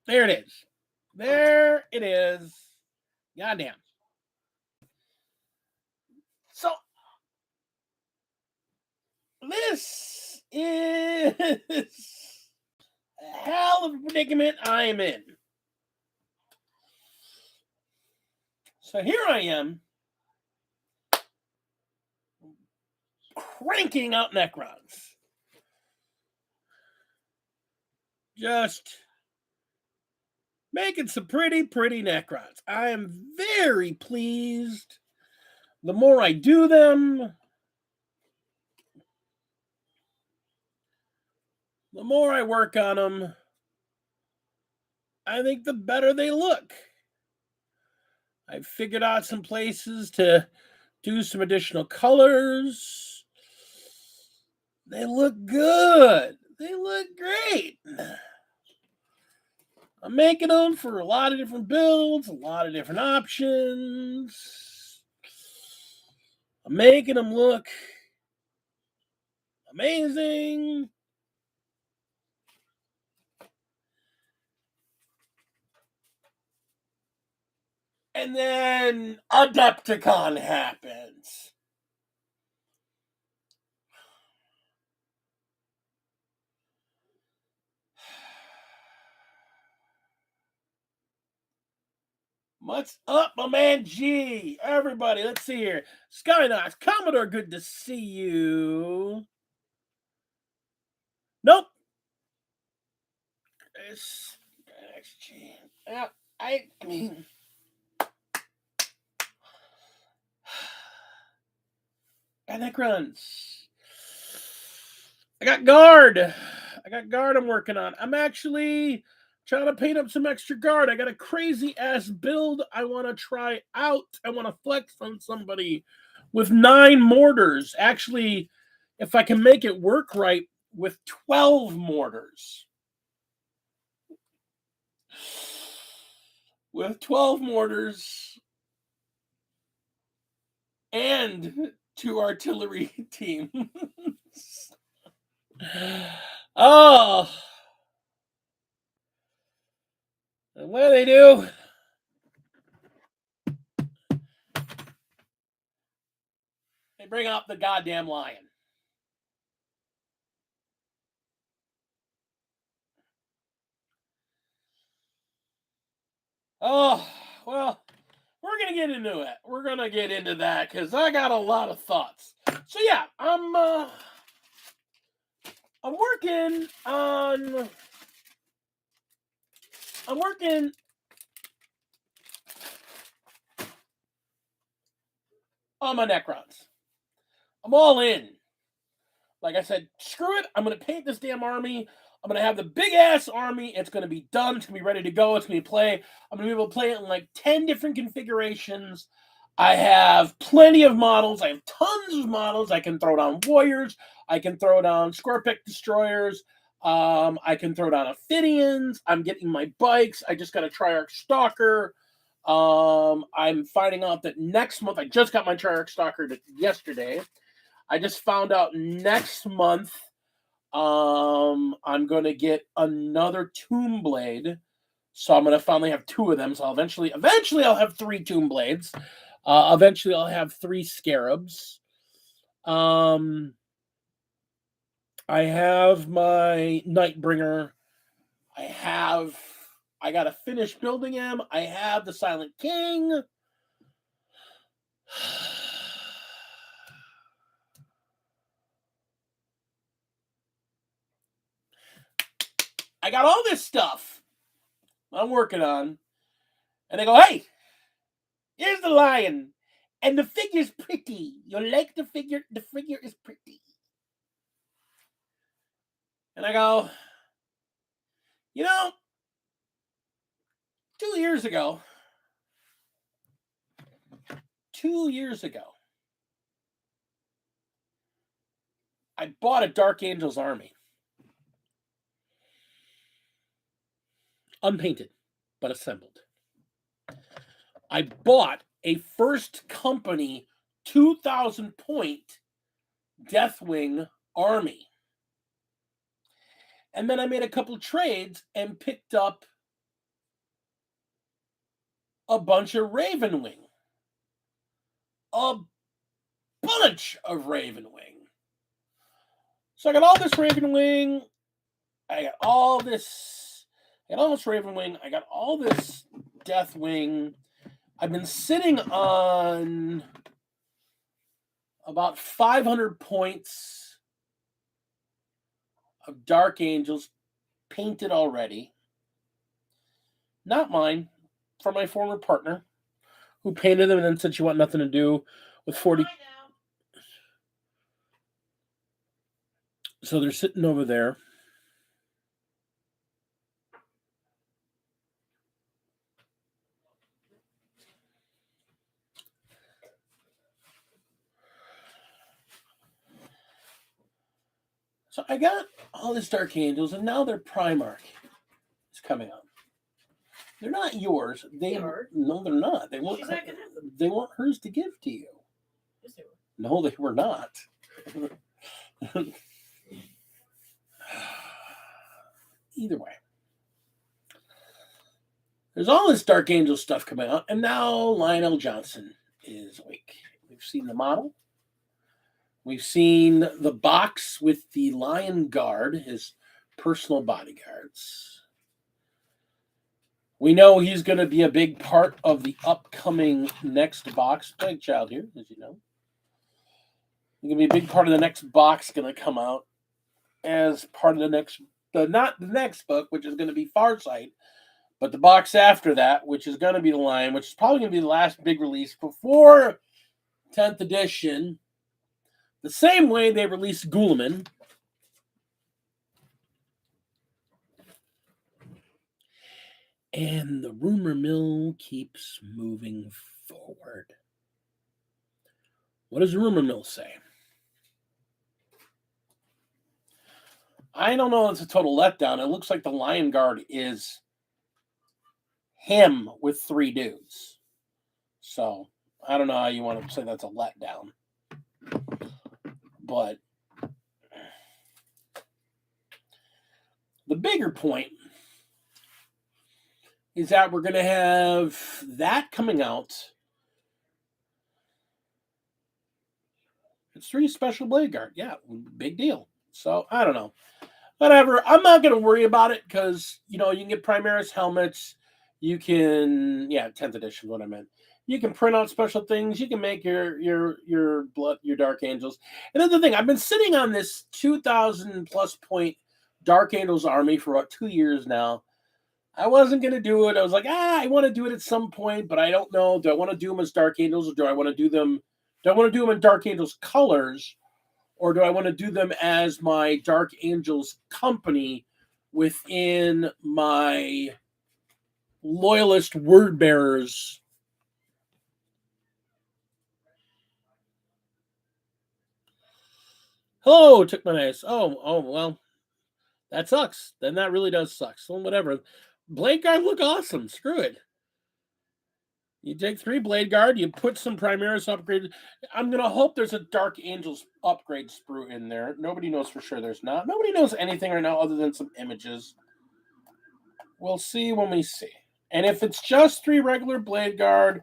There it is. There it is. Goddamn. So this is a hell of a predicament I am in. So here I am, cranking out Necrons. Just making some pretty Necrons. I am very pleased. The more I do them, the more I work on them, I think the better they look. I've figured out some places to do some additional colors. They look good. They look great. I'm making them for a lot of different builds, a lot of different options. I'm making them look amazing. And then Adepticon happens. What's up, my man G? Everybody, let's see here. Skynox, Commodore, good to see you. Nope. It's yeah, I mean, and that runs. I got guard. I'm working on. I'm actually trying to paint up some extra guard. I got a crazy ass build I want to try out. I want to flex on somebody with 9 mortars. Actually, if I can make it work right, with 12 mortars. With 12 mortars and 2 artillery teams. Oh. And what do? They bring out the goddamn lion. Oh, well, we're going to get into it. We're going to get into that because I got a lot of thoughts. So, yeah, I'm working on my Necrons. I'm all in. Like I said, screw it. I'm going to paint this damn army. I'm going to have the big ass army. It's going to be done. It's going to be ready to go. It's going to be play. I'm going to be able to play it in like 10 different configurations. I have plenty of models. I have tons of models. I can throw down warriors. I can throw down square pick destroyers. I can throw down Ophidians. I'm getting my bikes. I just got a Triarch Stalker. I'm finding out that next month, I just got my Triarch Stalker yesterday. I just found out next month I'm going to get another Tomb Blade. So I'm going to finally have 2 of them. So eventually I'll have 3 Tomb Blades. Eventually I'll have 3 Scarabs. I have my Nightbringer. I got to finish building him. I have the Silent King. I got all this stuff I'm working on. And they go, hey, here's the lion. And the figure's pretty. You like the figure? The figure is pretty. And I go, 2 years ago, I bought a Dark Angels army. Unpainted, but assembled. I bought a first company 2,000 point Deathwing army. And then I made a couple trades and picked up a bunch of Ravenwing. A bunch of Ravenwing. So I got all this Ravenwing. I got all this. I got all this Ravenwing. I got all this Deathwing. I've been sitting on about 500 points of Dark Angels painted already. Not mine, from my former partner, who painted them and then said she wanted nothing to do with 40. So they're sitting over there. So I got all these Dark Angels, and now their Primarch is coming up. They're not yours. They are. No, they're not. They weren't. They weren't hers to give to you. Yes, they were. No, they were not. Either way, there's all this Dark Angel stuff coming out, and now Lionel Johnson is awake. We've seen the model. We've seen the box with the Lion Guard, his personal bodyguards. We know he's going to be a big part of the upcoming next box. Big child here, as you know. He's going to be a big part of the next box going to come out as part of the next, not the next book, which is going to be Farsight, but the box after that, which is going to be the Lion, which is probably going to be the last big release before 10th edition. The same way they released Guilliman. And the rumor mill keeps moving forward. What does the rumor mill say? I don't know if it's a total letdown. It looks like the Lion Guard is him with 3 dudes. So I don't know how you want to say that's a letdown. But the bigger point is that we're going to have that coming out. It's 3 special blade guard. Yeah, big deal. So I don't know. Whatever. I'm not going to worry about it because, you know, you can get Primaris helmets. You can, 10th edition, what I meant. You can print out special things. You can make your Dark Angels. And then the thing, I've been sitting on this 2,000 plus point Dark Angels army for about 2 years now. I wasn't going to do it. I was like, I want to do it at some point, but I don't know. Do I want to do them as Dark Angels, or do I want to do them in Dark Angels colors, or do I want to do them as my Dark Angels company within my Loyalist word bearers? Hello, took my ass. Oh, well, that sucks. Then that really does suck. So whatever. Blade Guard look awesome. Screw it. You take 3 Blade Guard, you put some Primaris upgrade. I'm going to hope there's a Dark Angels upgrade sprue in there. Nobody knows for sure there's not. Nobody knows anything right now other than some images. We'll see when we see. And if it's just 3 regular Blade Guard,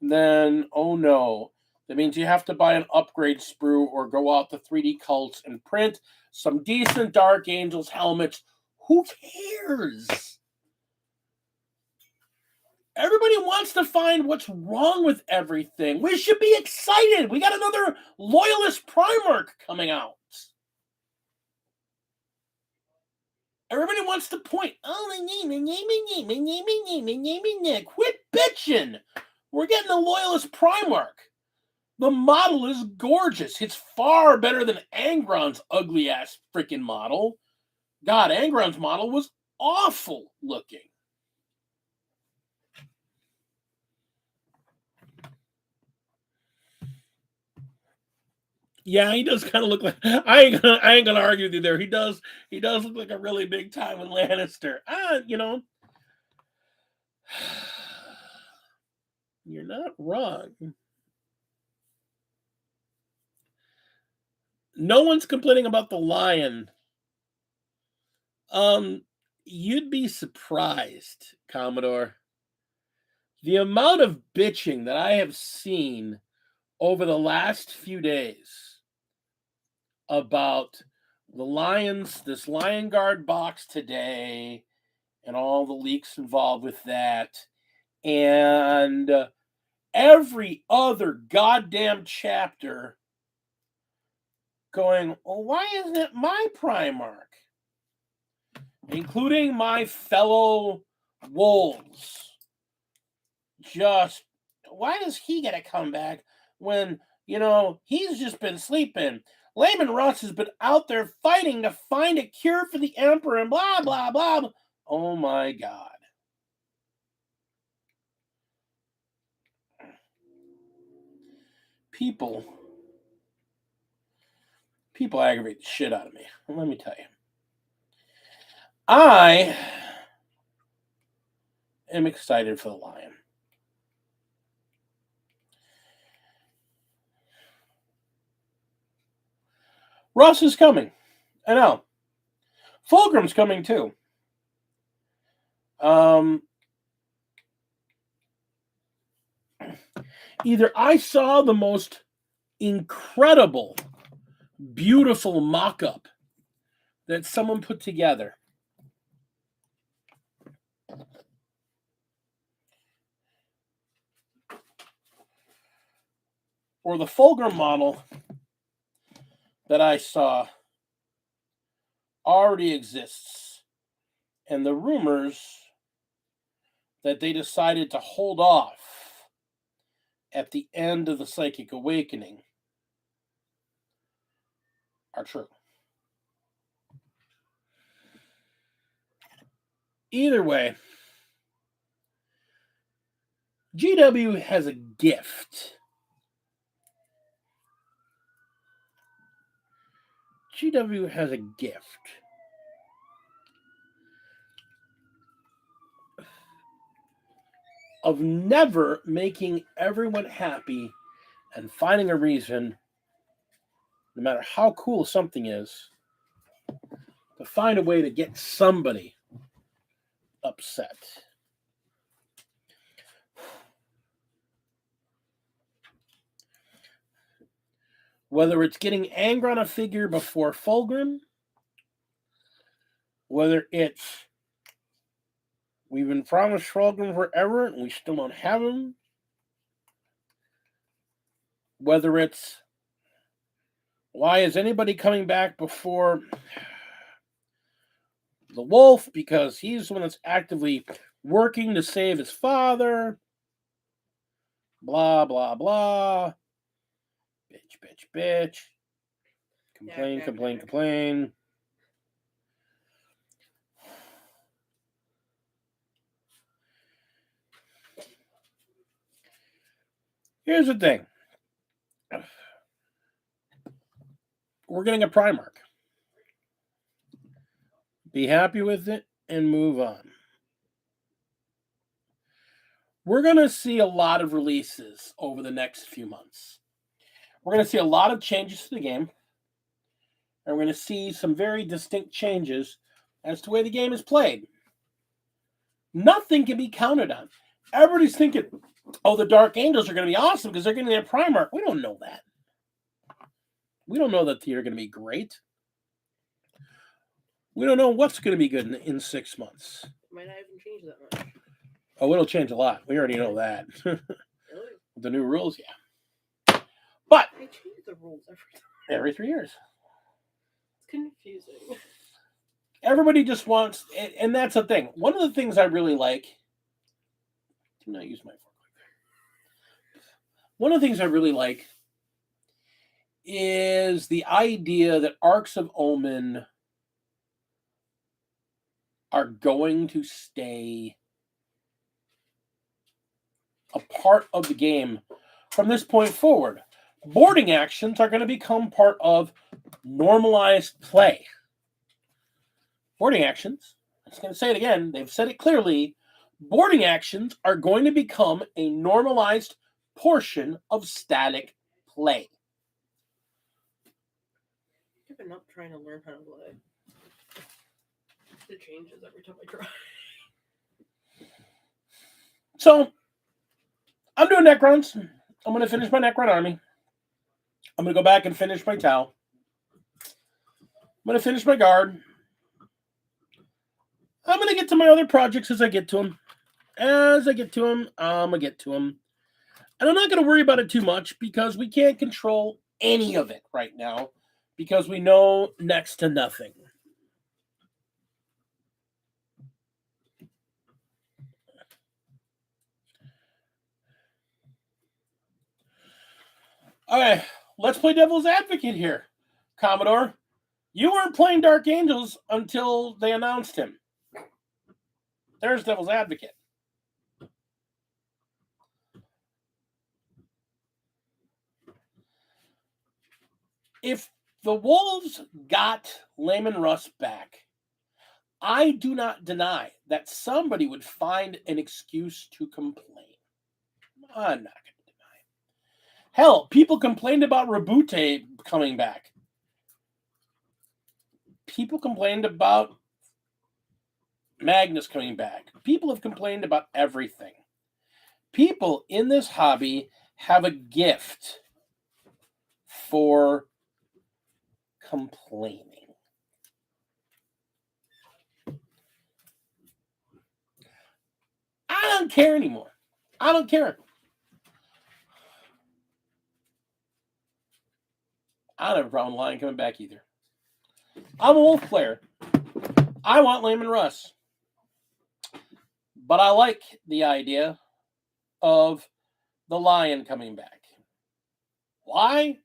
then, oh no. That means you have to buy an upgrade sprue or go out to 3D Cults and print some decent Dark Angels helmets. Who cares? Everybody wants to find what's wrong with everything. We should be excited. We got another Loyalist Primarch coming out. Everybody wants to point. Quit bitching. We're getting a Loyalist Primarch. The model is gorgeous. It's far better than Angron's ugly-ass freaking model. God, Angron's model was awful looking. Yeah, he does kind of look like. I ain't gonna argue with you there. He does look like a really big Tywin Lannister. You know, you're not wrong. No one's complaining about the Lion. You'd be surprised, Commodore. The amount of bitching that I have seen over the last few days about the Lions, this Lion Guard box today, and all the leaks involved with that, and every other goddamn chapter going, well, why isn't it my Primarch? Including my fellow Wolves. Just, why does he get a comeback when, he's just been sleeping? Layman Russ has been out there fighting to find a cure for the Emperor and blah, blah, blah. Oh, my God. People aggravate the shit out of me. Let me tell you. I am excited for the Lion. Russ is coming. I know. Fulgrim's coming too. Either I saw the most incredible, beautiful mock-up that someone put together, or the Fulgrim model that I saw already exists, and the rumors that they decided to hold off at the end of the Psychic Awakening are true. Either way, GW has a gift. GW has a gift of never making everyone happy and finding a reason, no matter how cool something is, to find a way to get somebody upset. Whether it's getting angry on a figure before Fulgrim, whether it's we've been promised Fulgrim forever and we still don't have him, whether it's why is anybody coming back before the Wolf because he's the one that's actively working to save his father, blah, blah, blah. Bitch. Complain. Here's the thing. We're getting a Primarch. Be happy with it and move on. We're going to see a lot of releases over the next few months. We're going to see a lot of changes to the game. And we're going to see some very distinct changes as to the way the game is played. Nothing can be counted on. Everybody's thinking, oh, the Dark Angels are going to be awesome because they're getting their Primarch. We don't know that. We don't know that they're going to be great. We don't know what's going to be good in 6 months. It might not even change that much. Oh, it'll change a lot. We already know that. Really? The new rules, yeah. But they change the rules every time. Every 3 years. It's confusing. Everybody just wants, and that's the thing. One of the things I really like. Do not use my fork like that. One of the things I really like is the idea that Arcs of Omen are going to stay a part of the game from this point forward. Boarding actions are going to become part of normalized play. Boarding actions, I'm just going to say it again, they've said it clearly, boarding actions are going to become a normalized portion of static play. I've given up trying to learn how to play. It changes every time I try. So, Necrons. I'm going to finish my Necron army. I'm going to go back and finish my Tau. I'm going to finish my Guard. I'm going to get to my other projects as I get to them. As I get to them, I'm going to get to them. And I'm not going to worry about it too much because we can't control any of it right now because we know next to nothing. All right, let's play devil's advocate here. Commodore, you weren't playing Dark Angels until they announced him. There's devil's advocate. If the Wolves got Layman Russ back, I do not deny that somebody would find an excuse to complain. I'm not going to deny it. Hell, people complained about Rabute coming back. People complained about Magnus coming back. People have complained about everything. People in this hobby have a gift for complaining. I don't care anymore. I don't care. I don't have a problem with Lion coming back either. I'm a Wolf player. I want Layman Russ. But I like the idea of the Lion coming back. Why?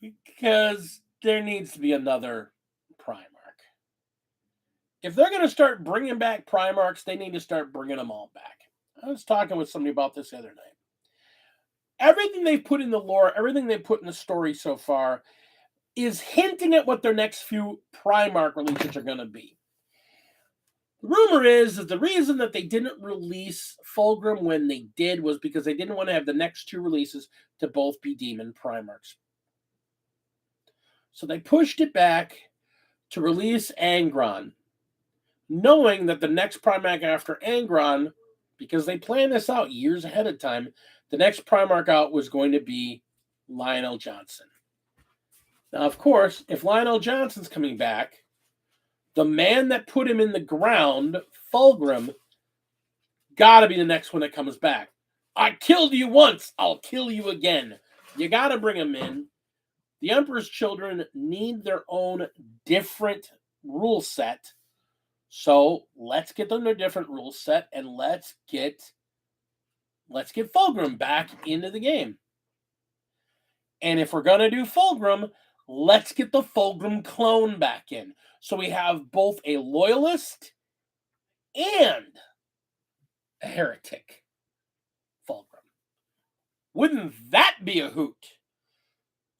Because there needs to be another Primarch. If they're going to start bringing back Primarchs, they need to start bringing them all back. I was talking with somebody about this the other night. Everything they've put in the lore, everything they've put in the story so far is hinting at what their next few Primarch releases are going to be. The rumor is that the reason that they didn't release Fulgrim when they did was because they didn't want to have the next two releases to both be Demon Primarchs. So they pushed it back to release Angron, knowing that the next Primarch after Angron, because they planned this out years ahead of time, the next Primarch out was going to be Lionel Johnson. Now, of course, if Lionel Johnson's coming back, the man that put him in the ground, Fulgrim, gotta be the next one that comes back. I killed you once, I'll kill you again. You gotta bring him in. The Emperor's Children need their own different rule set. So let's get them their different rule set and let's get Fulgrim back into the game. And if we're gonna do Fulgrim, let's get the Fulgrim clone back in. So we have both a loyalist and a heretic Fulgrim. Wouldn't that be a hoot?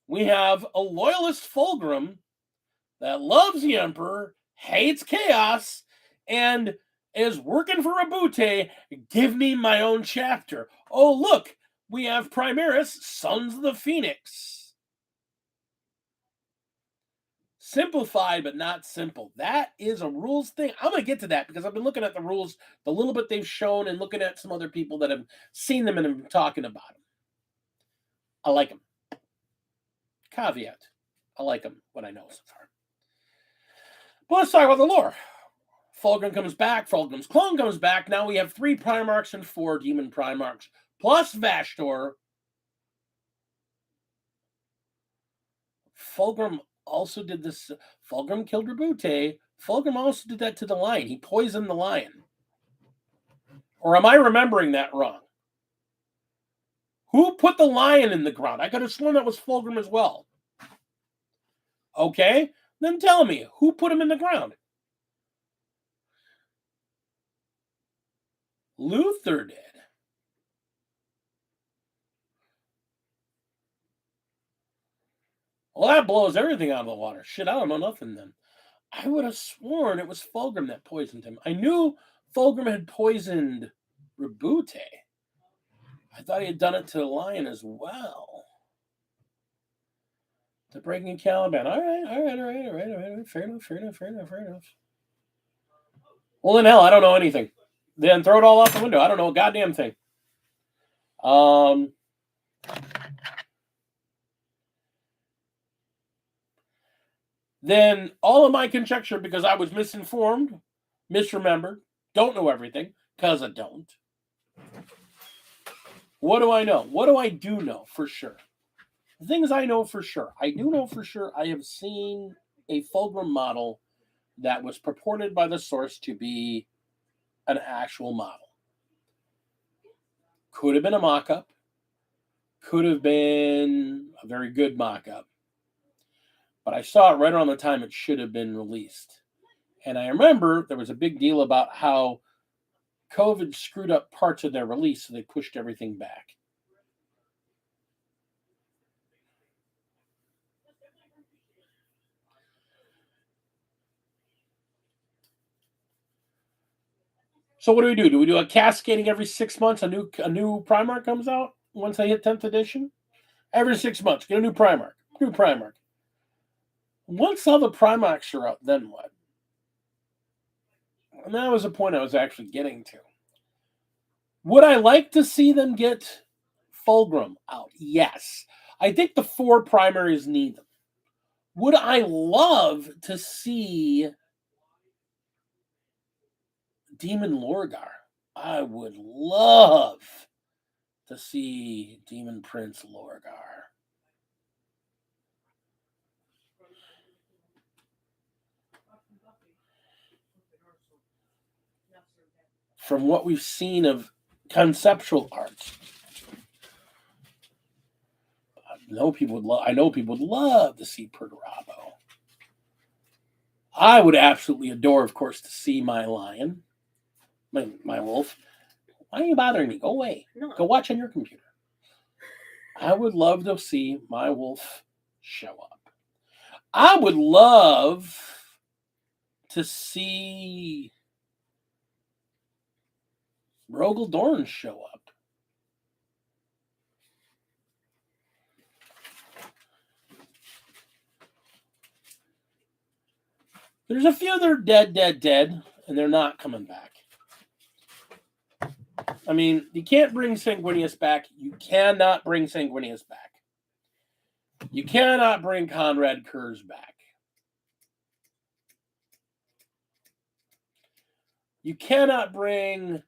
We have a loyalist Fulgrim that loves the Emperor, hates chaos, and is working for Rabute. Give me my own chapter. Oh, look, we have Primaris, Sons of the Phoenix. Simplified, but not simple. That is a rules thing. I'm going to get to that because I've been looking at the rules, the little bit they've shown, and looking at some other people that have seen them and have been talking about them. I like them. Caveat. I like them, what I know so far. But let's talk about the lore. Fulgrim comes back. Fulgrim's clone comes back. Now we have 3 Primarchs and 4 Demon Primarchs, plus Vashtor. Fulgrim also did this. Fulgrim killed Rabute. Fulgrim also did that to the lion. He poisoned the lion. Or am I remembering that wrong? Who put the lion in the ground? I could have sworn that was Fulgrim as well. Okay, then tell me, who put him in the ground? Luther did. Well, that blows everything out of the water. Shit, I don't know nothing then. I would have sworn it was Fulgrim that poisoned him. I knew Fulgrim had poisoned Rabute. I thought he had done it to the lion as well. The breaking Caliban. All right. Fair enough. Well, then hell, I don't know anything. Then throw it all out the window. I don't know a goddamn thing. Then all of my conjecture, because I was misinformed, misremembered, don't know everything, because I don't. What do I know? What do I do know for sure? The things I know for sure. I do know for sure I have seen a fulcrum model that was purported by the source to be an actual model. Could have been a mock-up. Could have been a very good mock-up. But I saw it right around the time it should have been released. And I remember there was a big deal about how COVID screwed up parts of their release, so they pushed everything back. So what do? Do we do a cascading every 6 months? A new Primark comes out once I hit 10th edition? Every 6 months, get a new Primark. New Primark. Once all the Primarks are out, then what? And that was the point I was actually getting to. Would I like to see them get Fulgrim out? Yes. I think the 4 primaries need them. Would I love to see Demon Lorgar? I would love to see Demon Prince Lorgar. From what we've seen of conceptual art, I know people would love to see Perturabo. I would absolutely adore, of course, to see my lion, my wolf. Why are you bothering me? Go away. No. Go watch on your computer. I would love to see my wolf show up. I would love to see Rogel Dorn show up. There's a few that are dead, and they're not coming back. I mean, you can't bring Sanguinius back. You cannot bring Sanguinius back. You cannot bring Conrad Kurz back. You cannot bring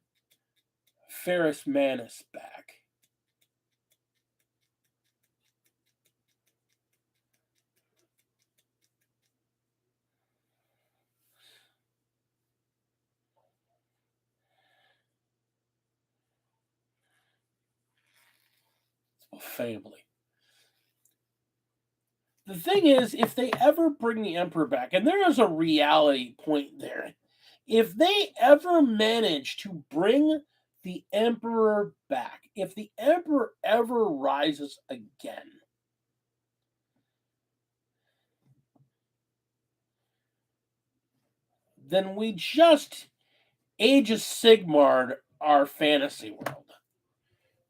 Ferrus Manus back. It's a family. The thing is, if they ever bring the Emperor back, and there is a reality point there, if they ever manage to bring the Emperor back, if the Emperor ever rises again, then we just Age of Sigmar our fantasy world,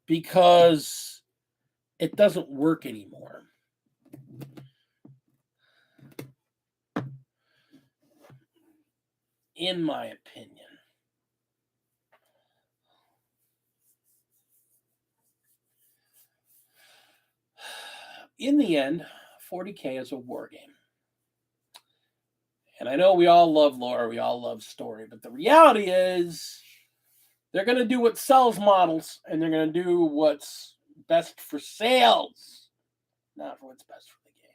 because it doesn't work anymore. In my opinion. In the end, 40K is a war game. And I know we all love lore, we all love story, but the reality is they're going to do what sells models, and they're going to do what's best for sales, not for what's best for the game.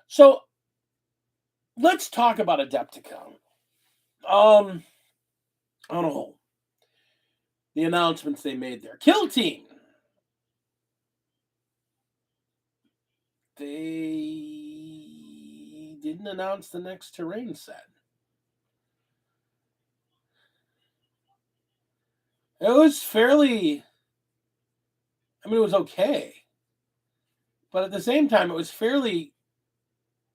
So let's talk about Adepticon. On a whole, the announcements they made there. Kill Team. They didn't announce the next terrain set. It was fairly, I mean, it was okay. But at the same time, it was fairly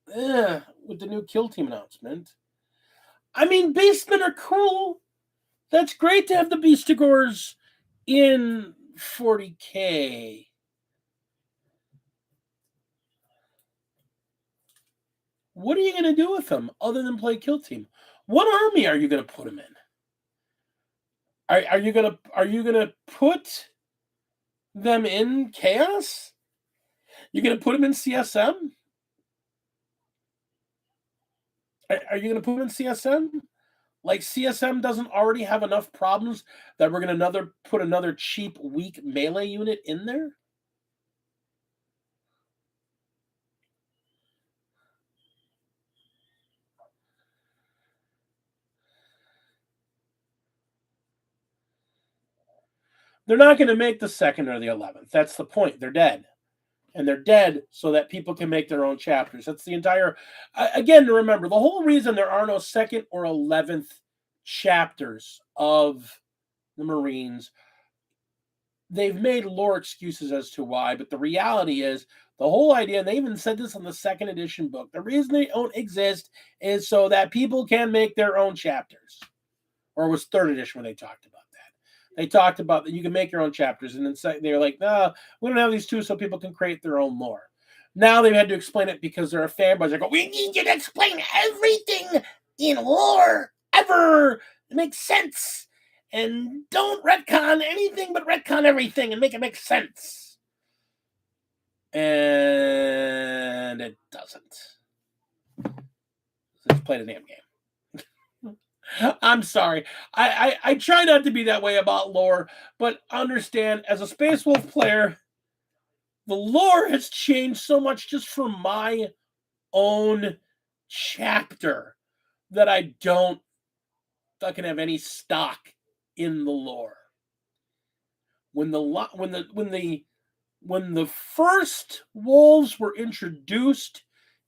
with the new Kill Team announcement. I mean, Beastmen are cool. That's great to have the Beastigors in 40K. What are you going to do with them other than play Kill Team? What army are you going to put them in? Are you gonna put them in Chaos? You're gonna put them in CSM? Are you gonna put them in CSM? Like CSM doesn't already have enough problems that we're gonna put another cheap, weak melee unit in there? They're not going to make the 2nd or the 11th. That's the point. They're dead. And they're dead so that people can make their own chapters. That's the entire... Again, remember, the whole reason there are no 2nd or 11th chapters of the Marines, they've made lore excuses as to why, but the reality is the whole idea, and they even said this in the 2nd edition book, the reason they don't exist is so that people can make their own chapters. Or it was 3rd edition when they talked about that. They talked about that you can make your own chapters, and then they're like, no, we don't have these two so people can create their own lore. Now they've had to explain it because there are fanboys that go, we need you to explain everything in lore ever. It makes sense. And don't retcon anything but retcon everything and make it make sense. And it doesn't. Let's play the damn game. I'm sorry. I try not to be that way about lore, but understand, as a Space Wolf player, the lore has changed so much just for my own chapter that I don't fucking have any stock in the lore. When the first wolves were introduced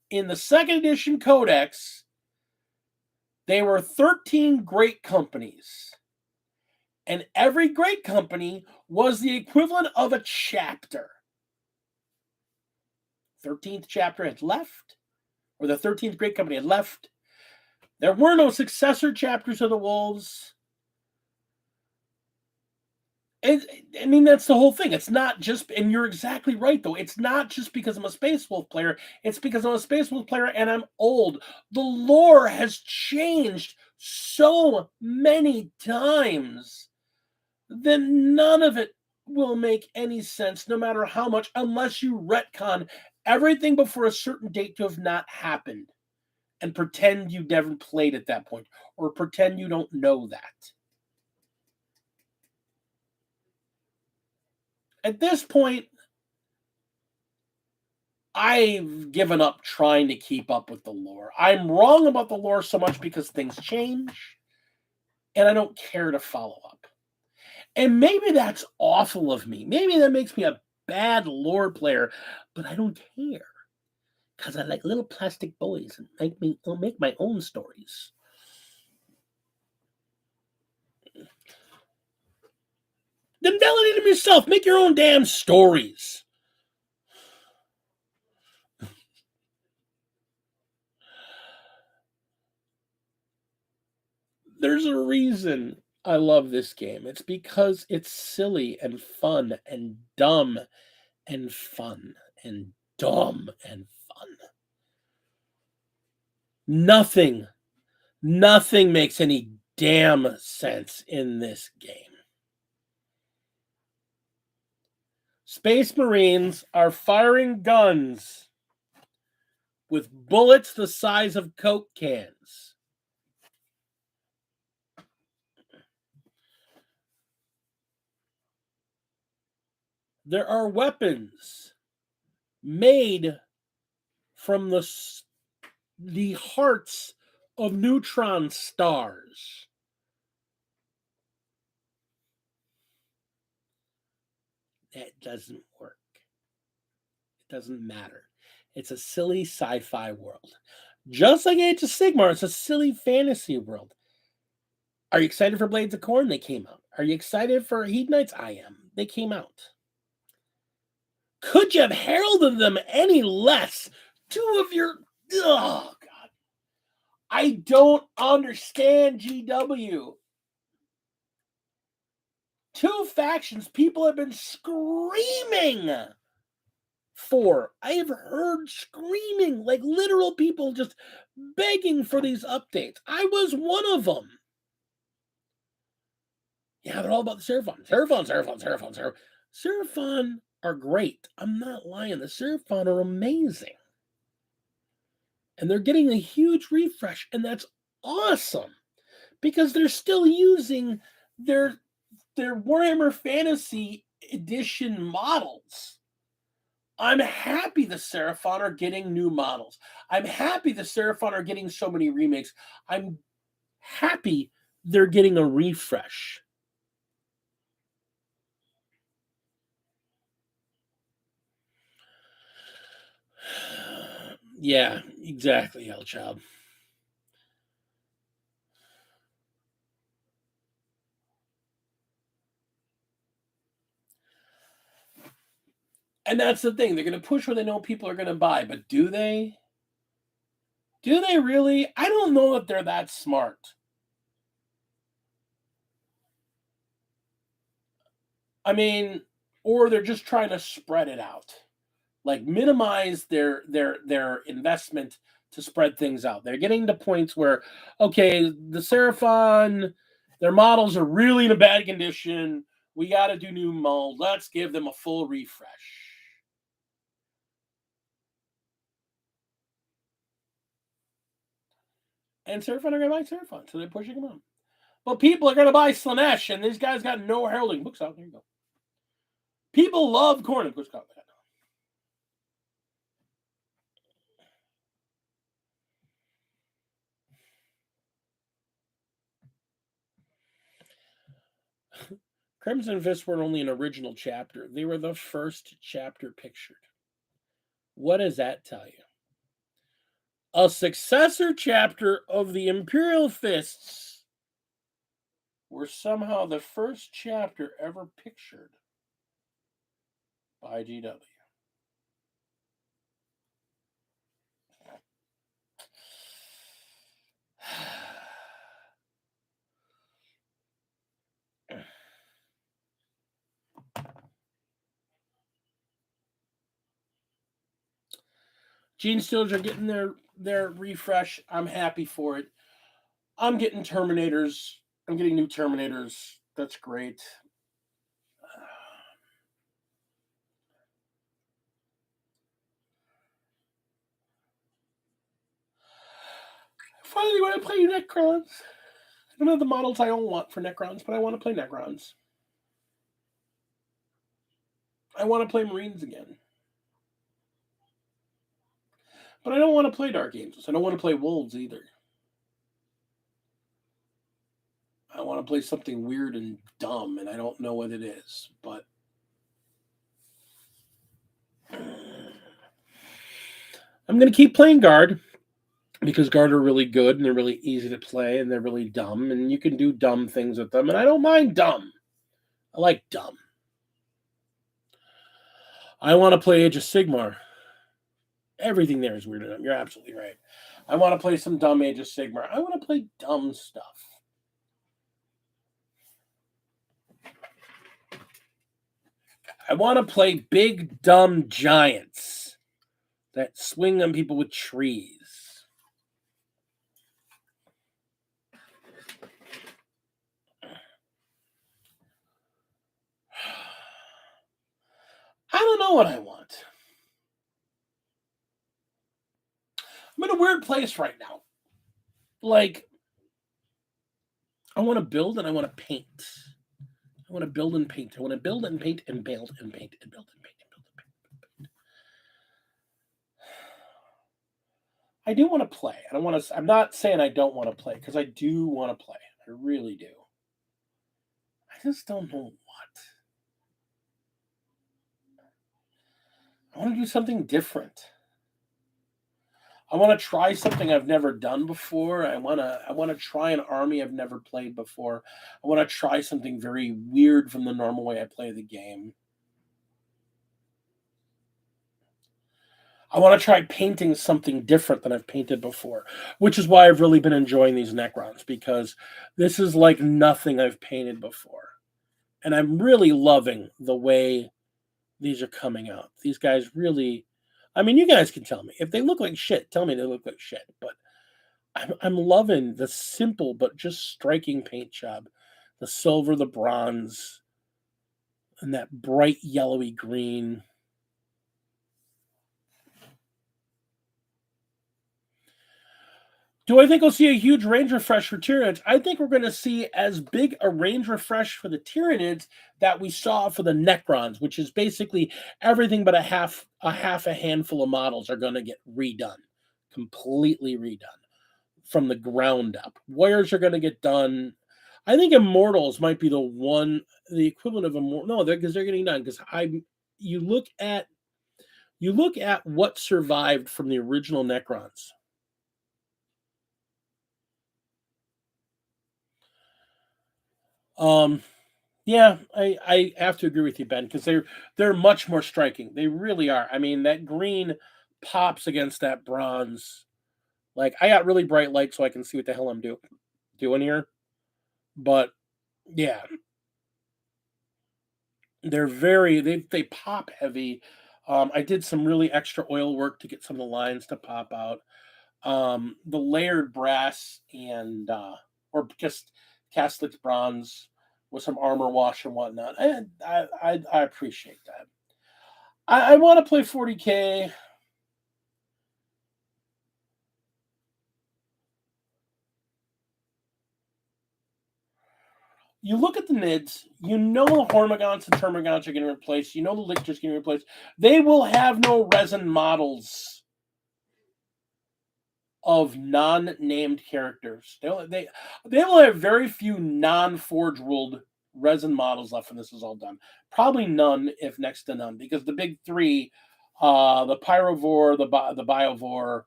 in the 2nd edition codex, they were 13 great companies. And every great company was the equivalent of a chapter. 13th chapter had left, or the 13th great company had left. There were no successor chapters of the wolves. I mean, that's the whole thing. It's not just, and you're exactly right, though. It's not just because I'm a Space Wolf player. It's because I'm a Space Wolf player and I'm old. The lore has changed so many times that none of it will make any sense, no matter how much, unless you retcon everything before a certain date to have not happened and pretend you never played at that point, or pretend you don't know that. At this point, I've given up trying to keep up with the lore. I'm wrong about the lore so much because things change, and I don't care to follow up. And maybe that's awful of me. Maybe that makes me a bad lore player, but I don't care. Because I like little plastic boys and I'll make my own stories. Then validate them yourself. Make your own damn stories. There's a reason I love this game. It's because it's silly and fun and dumb and fun and dumb and fun. Nothing makes any damn sense in this game. Space Marines are firing guns with bullets the size of Coke cans. There are weapons made from the hearts of neutron stars. That doesn't work. It doesn't matter. It's a silly sci-fi world. Just like Age of Sigmar, it's a silly fantasy world. Are you excited for Blades of Corn? They came out. Are you excited for Hedonites? I am. They came out. Could you have heralded them any less? Two of your... Oh, God. I don't understand GW. Two factions people have been screaming 4. I have heard screaming, like literal people just begging for these updates. I was one of them. Yeah, they're all about the Seraphon. Seraphon are great. I'm not lying. The Seraphon are amazing. And they're getting a huge refresh, and that's awesome because they're still using their Warhammer Fantasy Edition models. I'm happy the Seraphon are getting new models. I'm happy the Seraphon are getting so many remakes. I'm happy they're getting a refresh. Yeah, exactly, Hellchild. And that's the thing. They're going to push where they know people are going to buy, but do they? Do they really? I don't know that they're that smart. I mean, or they're just trying to spread it out. Like minimize their investment to spread things out. They're getting to points where, okay, the Seraphon, their models are really in a bad condition. We got to do new mold. Let's give them a full refresh. And Seraphon are going to buy Seraphon, so they're pushing them out. But people are going to buy Slanesh, and these guys got no heralding books out. There you go. People love Khorne. Books out. Crimson Fists were only an original chapter. They were the first chapter pictured. What does that tell you? A successor chapter of the Imperial Fists were somehow the first chapter ever pictured by GW. Gene Stealers are getting their refresh. I'm happy for it. I'm getting Terminators. I'm getting new Terminators. That's great. Finally, want to play Necrons. I don't have the models I don't want for Necrons, but I want to play Necrons. I want to play Marines again. But I don't want to play Dark Angels. I don't want to play Wolves either. I want to play something weird and dumb, and I don't know what it is. But I'm going to keep playing Guard because Guard are really good and they're really easy to play and they're really dumb, and you can do dumb things with them. And I don't mind dumb. I like dumb. I want to play Age of Sigmar. Everything there is weird and dumb. You're absolutely right. I want to play some dumb Age of Sigmar. I want to play dumb stuff. I want to play big, dumb giants that swing on people with trees. I don't know what I want. I'm in a weird place right now. Like, I want to build and I want to paint. I want to build and paint. I want to build and paint and build and paint and build and paint and build and paint. I do want to play. I don't want to. I'm not saying I don't want to play because I do want to play. I really do. I just don't know what. I want to do something different. I want to try something I've never done before. I want to try an army I've never played before. I want to try something very weird from the normal way I play the game. I want to try painting something different than I've painted before, which is why I've really been enjoying these Necrons, because this is like nothing I've painted before. And I'm really loving the way these are coming out. These guys really, I mean, you guys can tell me if they look like shit. Tell me they look like shit. But I'm loving the simple but just striking paint job, the silver, the bronze, and that bright yellowy green. Do I think we'll see a huge range refresh for Tyranids? I think we're going to see as big a range refresh for the Tyranids that we saw for the Necrons, which is basically everything but a handful of models are going to get redone, completely redone from the ground up. Warriors are going to get done. I think Immortals might be the equivalent of Immortal. No, because they're getting done. Because you look at what survived from the original Necrons. Yeah, I have to agree with you, Ben, because they're much more striking. They really are. I mean, that green pops against that bronze. Like I got really bright light so I can see what the hell I'm doing here. But yeah, they pop heavy. I did some really extra oil work to get some of the lines to pop out. The layered brass and or just Catholic bronze with some armor wash and whatnot. I appreciate that. I want to play 40K. You look at the NIDs, you know the Hormigons and Termagants are getting replaced. You know the Lictors getting replaced. They will have no resin models of non-named characters. They will have very few non-Forge World resin models left when this is all done. Probably none, if next to none, because the big three, the Pyrovore, the Biovore,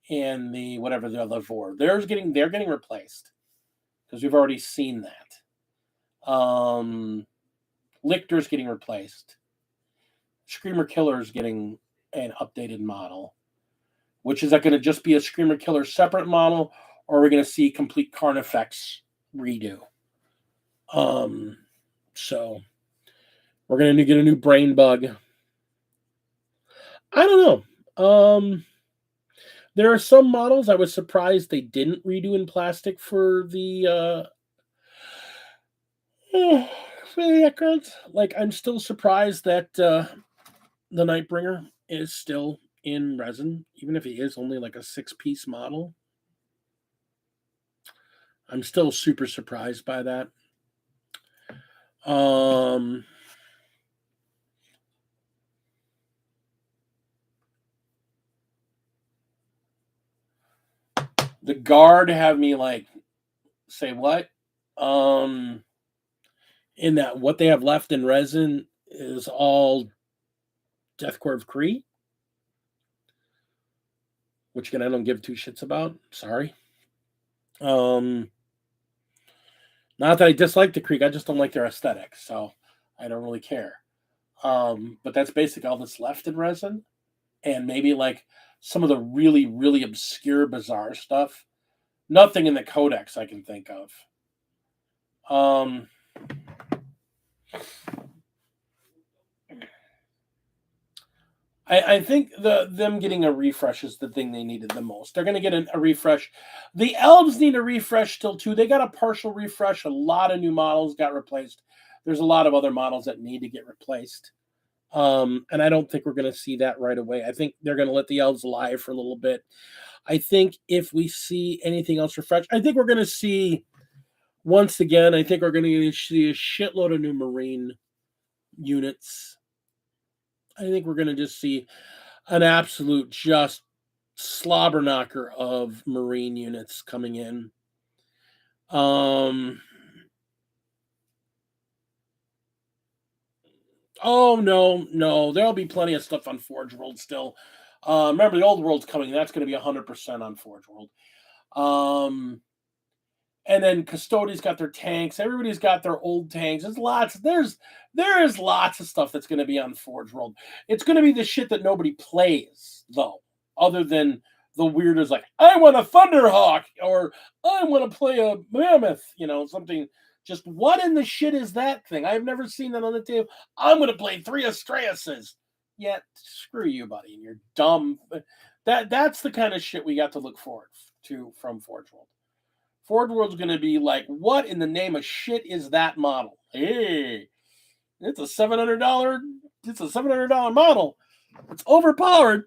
and the whatever the other Vor, they're getting replaced because we've already seen that. Lictor's getting replaced. Screamer Killer's getting an updated model. Which is that going to just be a Screamer Killer separate model, or are we going to see complete Carnifex redo? So we're going to get a new Brain Bug. I don't know. There are some models I was surprised they didn't redo in plastic for the Necrons. Like I'm still surprised that the Nightbringer is still in resin, even if he is only like a 6-piece model. I'm still super surprised by that. The Guard have me like say what? In that what they have left in resin is all Deathcore of Kree, which again I don't give two shits about. Sorry. Not that I dislike the Krieg, I just don't like their aesthetic, so I don't really care. But that's basically all that's left in resin, and maybe like some of the really, really obscure, bizarre stuff. Nothing in the Codex I can think of. I think them getting a refresh is the thing they needed the most. They're going to get a refresh. The Elves need a refresh still too. They got a partial refresh. A lot of new models got replaced. There's a lot of other models that need to get replaced. And I don't think we're going to see that right away. I think they're going to let the Elves lie for a little bit. I think if we see anything else refreshed, I think we're going to see, once again, I think we're going to see a shitload of new Marine units. I think we're going to just see an absolute just slobber knocker of Marine units coming in. Oh no, there'll be plenty of stuff on Forge World still. Remember the old world's coming. That's going to be 100% on Forge World. And then Custodians got their tanks. Everybody's got their old tanks. There is lots of stuff that's going to be on Forge World. It's going to be the shit that nobody plays though, other than the weirdos like I want a Thunderhawk or I want to play a Mammoth. Something Just what in the shit is that thing? I've never seen that on the table. I'm going to play 3 Astraeuses. Yeah, screw you, buddy. You're dumb. That's the kind of shit we got to look forward to from Forge World. Forge World's going to be like, what in the name of shit is that model? Hey, it's a $700. It's a $700 model. It's overpowered,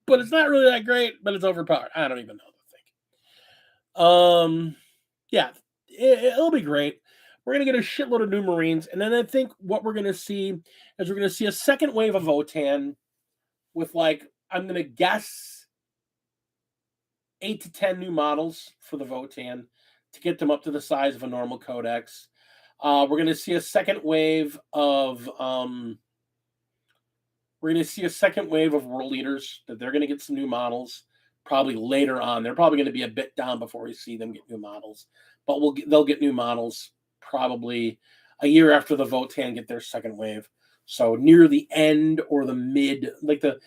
but it's not really that great. But it's overpowered. I don't even know the thing. Yeah, it'll be great. We're going to get a shitload of new Marines. And then I think what we're going to see is we're going to see a second wave of Votan with, like, I'm going to guess 8 to 10 new models for the Votan to get them up to the size of a normal codex. We're going to see a second wave of world leaders that they're going to get some new models probably later on. They're probably going to be a bit down before we see them get new models, but they'll get new models probably a year after the Votan get their second wave. So near the end or the mid, like the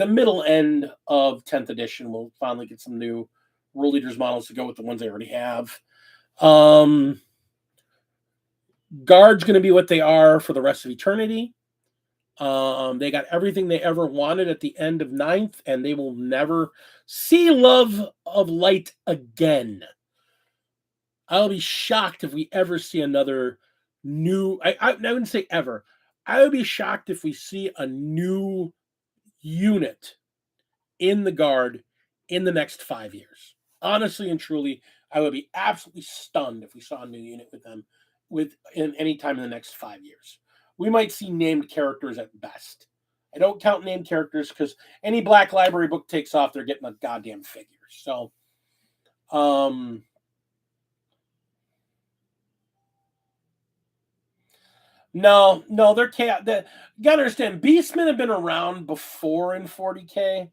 middle end of 10th edition, we'll finally get some new world leaders models to go with the ones they already have. Guard's going to be what they are for the rest of eternity. They got everything they ever wanted at the end of 9th, and they will never see love of light again. I'll be shocked if we ever see another new... I wouldn't say ever. I would be shocked if we see a new unit in the Guard in the next 5 years. Honestly and truly, I would be absolutely stunned if we saw a new unit with them in any time in the next 5 years. We might see named characters at best. I don't count named characters because any Black Library book takes off, they're getting a goddamn figure. So, no, they're chaos. You gotta understand, Beastmen have been around before in 40K.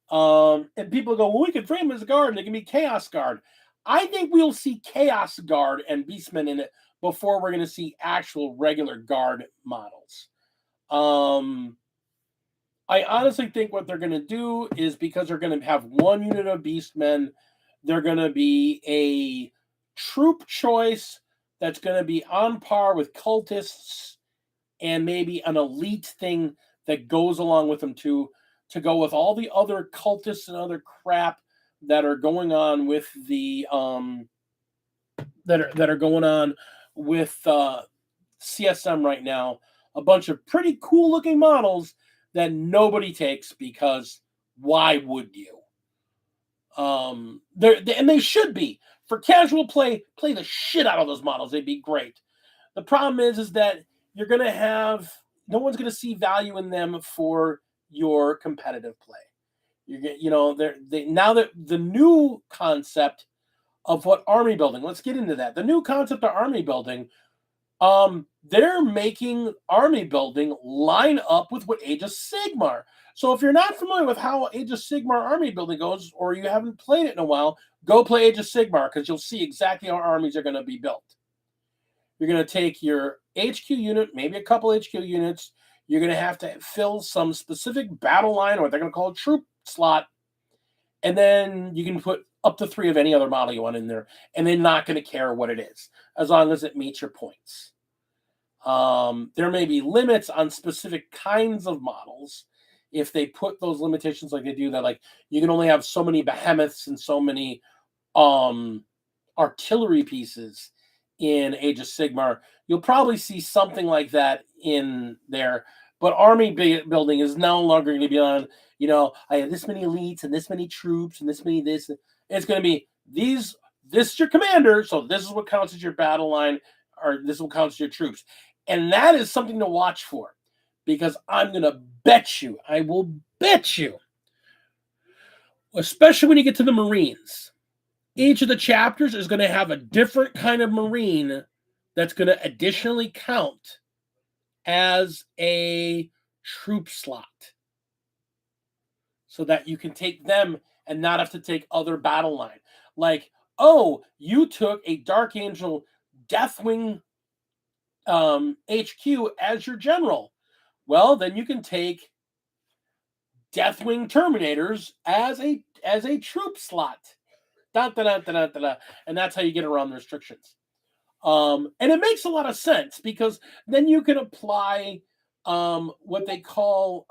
And people go, well, we could frame them as a guard and they can be Chaos Guard. I think we'll see Chaos Guard and Beastmen in it before we're going to see actual regular Guard models. I honestly think what they're going to do is, because they're going to have one unit of Beastmen, they're going to be a troop choice that's going to be on par with cultists and maybe an elite thing that goes along with them too, to go with all the other cultists and other crap that are going on with the that are going on with CSM right now. A bunch of pretty cool looking models that nobody takes, because why would you? And they should be. For casual play the shit out of those models. They'd be great. The problem is that you're going to have, no one's going to see value in them for your competitive play. Now that the new concept of what army building, let's get into that. The new concept of army building, they're making army building line up with what Age of Sigmar. So if you're not familiar with how Age of Sigmar army building goes, or you haven't played it in a while, go play Age of Sigmar, because you'll see exactly how armies are going to be built. You're going to take your HQ unit, maybe a couple HQ units. You're going to have to fill some specific battle line, or what they're going to call a troop slot. And then you can put up to 3 of any other model you want in there. And they're not going to care what it is, as long as it meets your points. There may be limits on specific kinds of models. If they put those limitations like they do, that like you can only have so many behemoths and so many artillery pieces in Age of Sigmar, you'll probably see something like that in there. But army building is no longer going to be on, I have this many elites and this many troops and this many this. It's going to be this is your commander, so this is what counts as your battle line, or this is what counts as your troops. And that is something to watch for, because I'm going to bet you, I will bet you, especially when you get to the Marines, each of the chapters is going to have a different kind of Marine that's going to additionally count as a troop slot, so that you can take them and not have to take other battle line. Like, oh, you took a Dark Angel Deathwing HQ as your general. Well, then you can take Deathwing Terminators as a troop slot. And that's how you get around the restrictions. And it makes a lot of sense because then you can apply what they call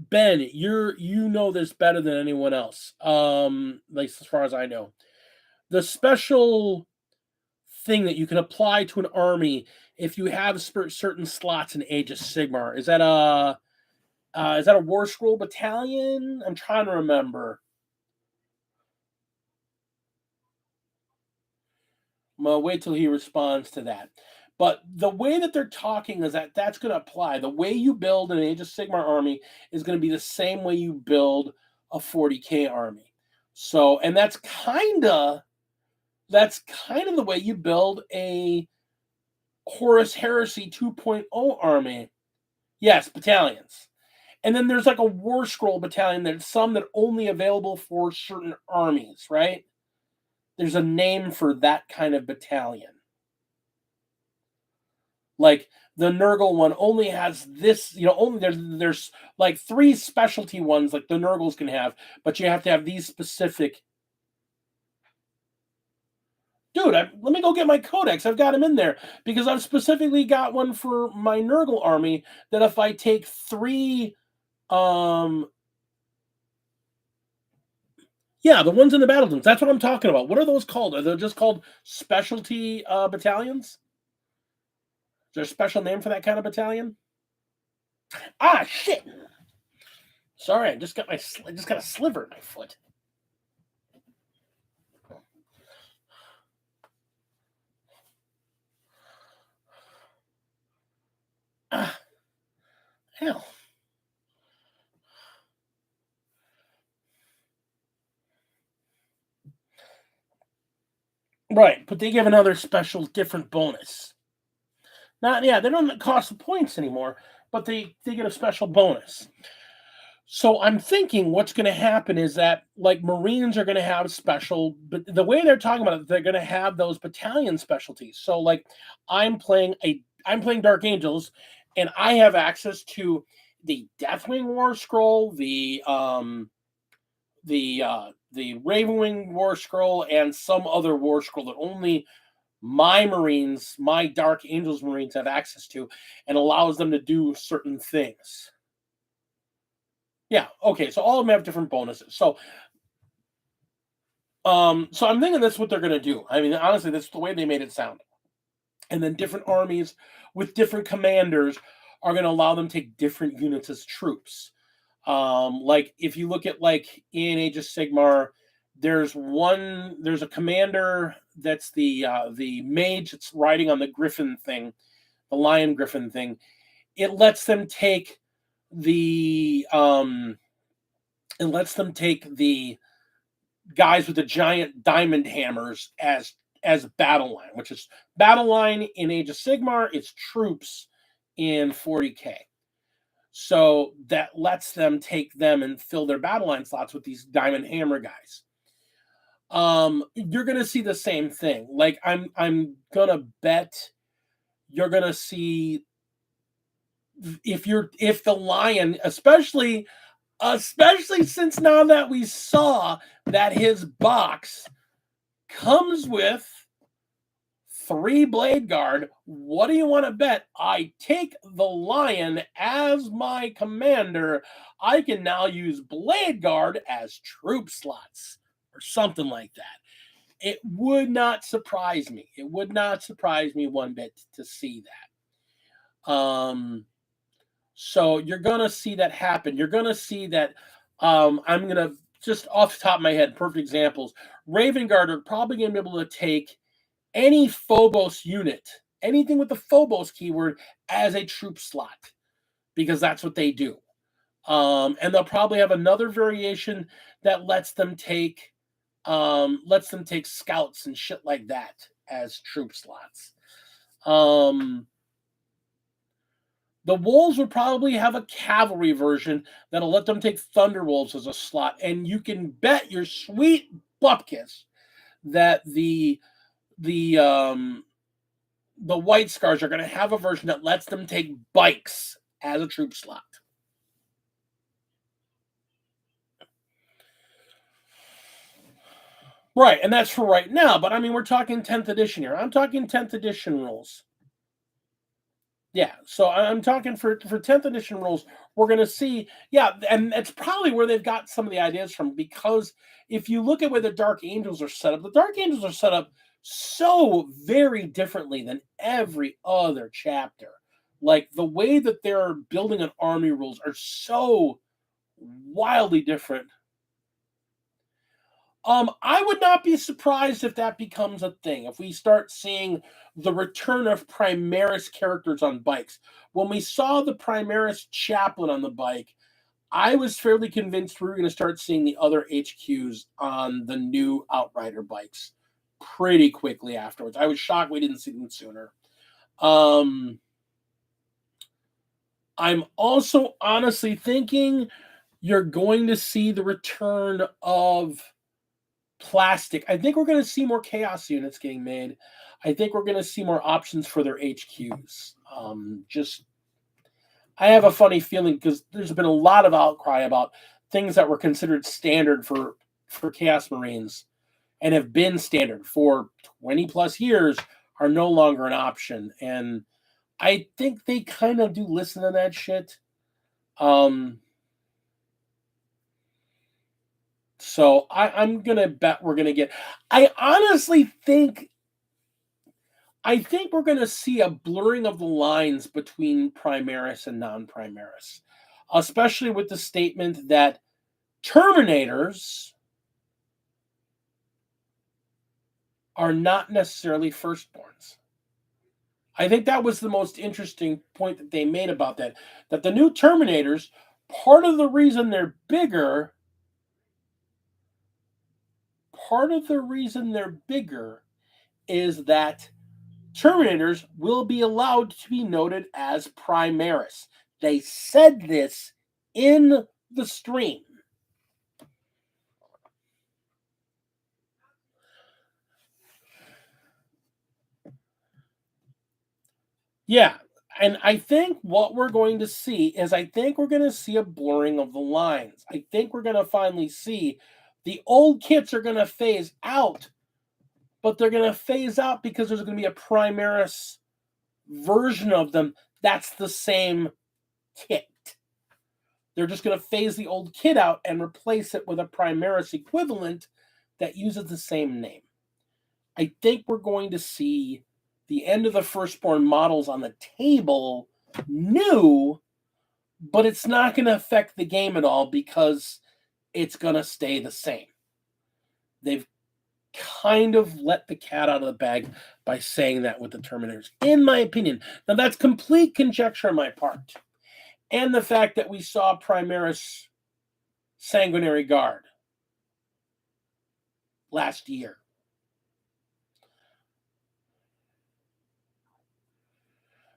Ben, you know this better than anyone else. Like as far as I know. The special thing that you can apply to an army if you have certain slots in Age of Sigmar. Is that a War Scroll battalion? I'm trying to remember. I'm gonna wait till he responds to that. But the way that they're talking is that that's going to apply. The way you build an Age of Sigmar army is going to be the same way you build a 40k army. So, and that's kind of the way you build a Horus Heresy 2.0 army. Yes, battalions. And then there's like a War Scroll battalion. There's some that are only available for certain armies, right? There's a name for that kind of battalion. Like the Nurgle one only has this, only there's like 3 specialty ones like the Nurgles can have, but you have to have these specific. Dude, let me go get my codex. I've got him in there because I've specifically got one for my Nurgle army that if I take 3, yeah, the ones in the battlefields. That's what I'm talking about. What are those called? Are they just called specialty battalions? Is there a special name for that kind of battalion? Ah, shit. Sorry, I just got a sliver in my foot. Ah, hell. Right, but they give another special different bonus. They don't cost the points anymore, but they get a special bonus. So I'm thinking what's going to happen is that like Marines are going to have special, but the way they're talking about it, they're going to have those battalion specialties. So like I'm playing Dark Angels, and I have access to the Deathwing War Scroll, the Ravenwing War Scroll, and some other War Scroll that only my Marines, my Dark Angels Marines have access to, and allows them to do certain things. Yeah, okay, so all of them have different bonuses. So I'm thinking that's what they're going to do. I mean, honestly, that's the way they made it sound. And then different armies with different commanders are going to allow them to take different units as troops. Like if you look at like in Age of Sigmar, there's a commander that's the mage that's riding on the griffin thing, the lion griffin thing. It lets them take the guys with the giant diamond hammers as battle line, which is battle line in Age of Sigmar. It's troops in 40k. So that lets them take them and fill their battle line slots with these diamond hammer guys. You're gonna see the same thing. Like I'm gonna bet you're gonna see if the lion, especially since now that we saw that his box comes with 3 Blade Guard, what do you want to bet? I take the lion as my commander. I can now use Blade Guard as troop slots or something like that. It would not surprise me. It would not surprise me one bit to see that. So you're going to see that happen. You're going to see that I'm going to, just off the top of my head, perfect examples. Raven Guard are probably going to be able to take any Phobos unit, anything with the Phobos keyword as a troop slot, because that's what they do. And they'll probably have another variation that lets them take scouts and shit like that as troop slots. The Wolves would probably have a cavalry version that'll let them take Thunderwolves as a slot, and you can bet your sweet bupkis that the White Scars are going to have a version that lets them take bikes as a troop slot. Right, and that's for right now. But I mean, we're talking 10th edition here. I'm talking 10th edition rules. Yeah, so I'm talking for 10th edition rules. We're going to see, yeah, and that's probably where they've got some of the ideas from. Because if you look at where the Dark Angels are set up, the Dark Angels are set up so very differently than every other chapter. Like the way that they're building an army rules are so wildly different. I would not be surprised if that becomes a thing. If we start seeing the return of Primaris characters on bikes. When we saw the Primaris chaplain on the bike, I was fairly convinced we were going to start seeing the other HQs on the new Outrider bikes pretty quickly afterwards. I was shocked we didn't see them sooner. I'm also honestly thinking you're going to see the return of plastic. I think we're going to see more chaos units getting made. I think we're going to see more options for their HQs. I have a funny feeling because there's been a lot of outcry about things that were considered standard for Chaos Marines and have been standard for 20 plus years are no longer an option. And I think they kind of do listen to that shit. So I'm gonna bet we're gonna get. I honestly think. I think we're gonna see a blurring of the lines between Primaris and non-Primaris, especially with the statement that Terminators are not necessarily firstborns. I think that was the most interesting point that they made about that. That the new Terminators, part of the reason they're bigger, is that Terminators will be allowed to be noted as Primaris. They said this in the stream. Yeah, and I think what we're going to see is I think we're going to see a blurring of the lines. I think we're going to finally see the old kits are going to phase out, but they're going to phase out because there's going to be a Primaris version of them that's the same kit. They're just going to phase the old kit out and replace it with a Primaris equivalent that uses the same name. I think we're going to see the end of the firstborn models on the table new, but it's not going to affect the game at all because it's going to stay the same. They've kind of let the cat out of the bag by saying that with the Terminators, in my opinion. Now, that's complete conjecture on my part. And the fact that we saw Primaris Sanguinary Guard last year.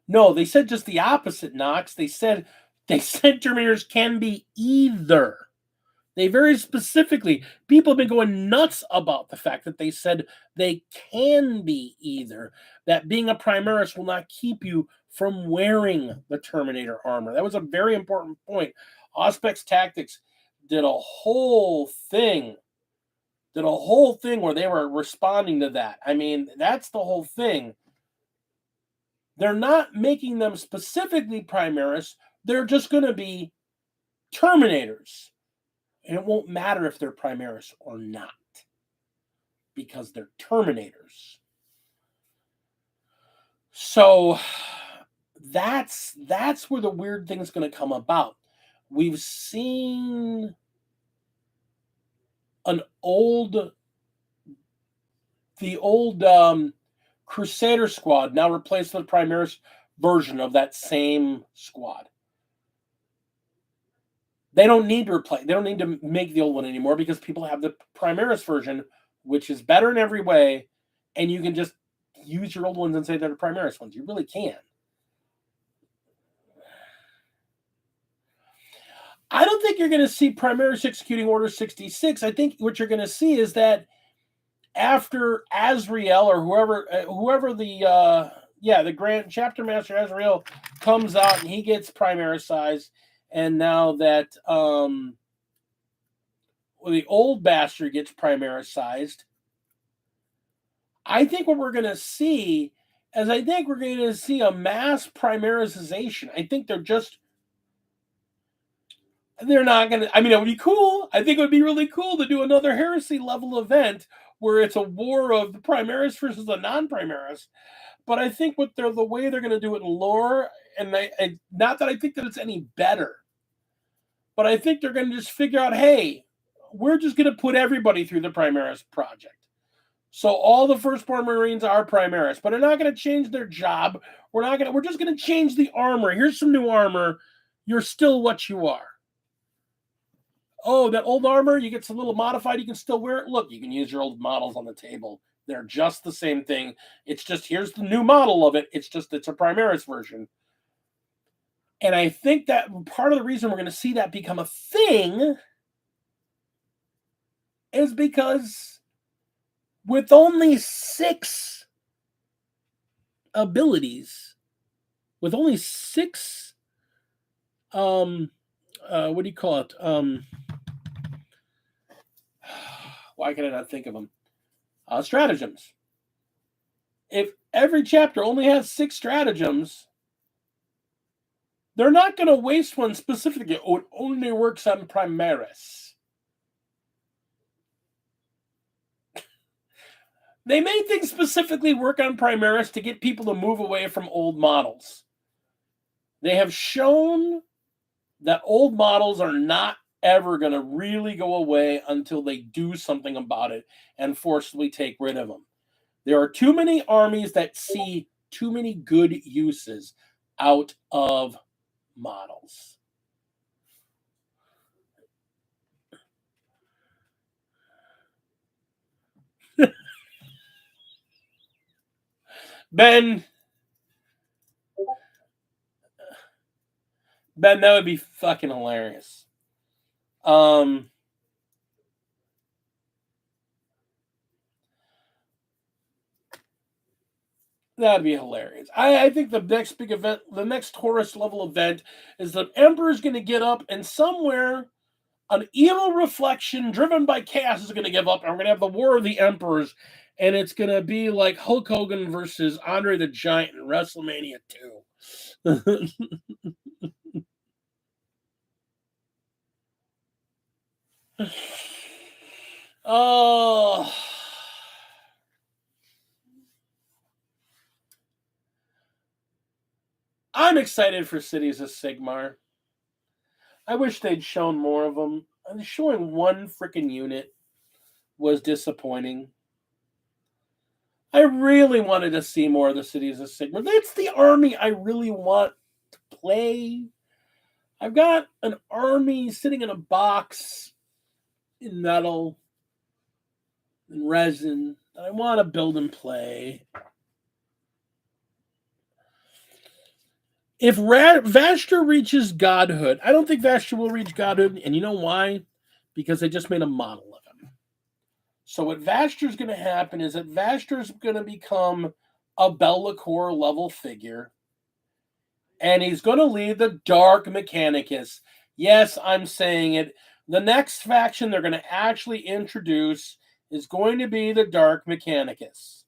No, they said just the opposite, Knox. They said Terminators can be either. They very specifically, people have been going nuts about the fact that they said they can be either. That being a Primaris will not keep you from wearing the Terminator armor. That was a very important point. Auspex Tactics did a whole thing where they were responding to that. I mean, that's the whole thing. They're not making them specifically Primaris. They're just going to be Terminators. And it won't matter if they're Primaris or not. Because they're Terminators. So that's where the weird thing is going to come about. We've seen the old Crusader squad now replaced with the Primaris version of that same squad. They don't need to replace. They don't need to make the old one anymore because people have the Primaris version, which is better in every way, and you can just use your old ones and say they're the Primaris ones. You really can. I don't think you're going to see Primaris executing Order 66. I think what you're going to see is that after Azrael or whoever the Grand Chapter Master Azrael comes out and he gets Primarisized, and now that the old bastard gets Primarisized, I think what we're going to see is I think we're going to see a mass primarization. I think they're not going to, I mean, it would be cool. I think it would be really cool to do another heresy level event where it's a war of the primaris versus the non-primaris. But I think the way they're going to do it in lore, and not that I think that it's any better, but I think they're going to just figure out, hey, we're just going to put everybody through the Primaris project. So all the firstborn Marines are Primaris, but they're not going to change their job. We're just going to change the armor. Here's some new armor. You're still what you are. Oh, that old armor, you get some little modified, you can still wear it. Look, you can use your old models on the table. They're just the same thing. It's just, here's the new model of it. It's a Primaris version. And I think that part of the reason we're going to see that become a thing is because with only 6 abilities, with only 6, what do you call it? Why can I not think of them? Stratagems. If every chapter only has 6 stratagems, they're not going to waste one specifically. Oh, it only works on Primaris. They made things specifically work on Primaris to get people to move away from old models. They have shown that old models are not ever going to really go away until they do something about it and forcibly take rid of them. There are too many armies that see too many good uses out of models. Ben, that would be fucking hilarious. That'd be hilarious. I think the next big event, the next Taurus level event, is the Emperor's going to get up and somewhere an evil reflection driven by chaos is going to give up, and we're going to have the War of the Emperors, and it's going to be like Hulk Hogan versus Andre the Giant in WrestleMania 2. Oh. I'm excited for Cities of Sigmar. I wish they'd shown more of them. Showing one freaking unit was disappointing. I really wanted to see more of the Cities of Sigmar. That's the army I really want to play. I've got an army sitting in a box in metal and resin that I want to build and play. If Vashtor reaches godhood, I don't think Vashtor will reach godhood, and you know why? Because they just made a model of him. So what Vashtor's going to happen is that Vashtor's going to become a Be'lakor level figure, and he's going to lead the Dark Mechanicus. Yes, I'm saying it. The next faction they're going to actually introduce is going to be the Dark Mechanicus.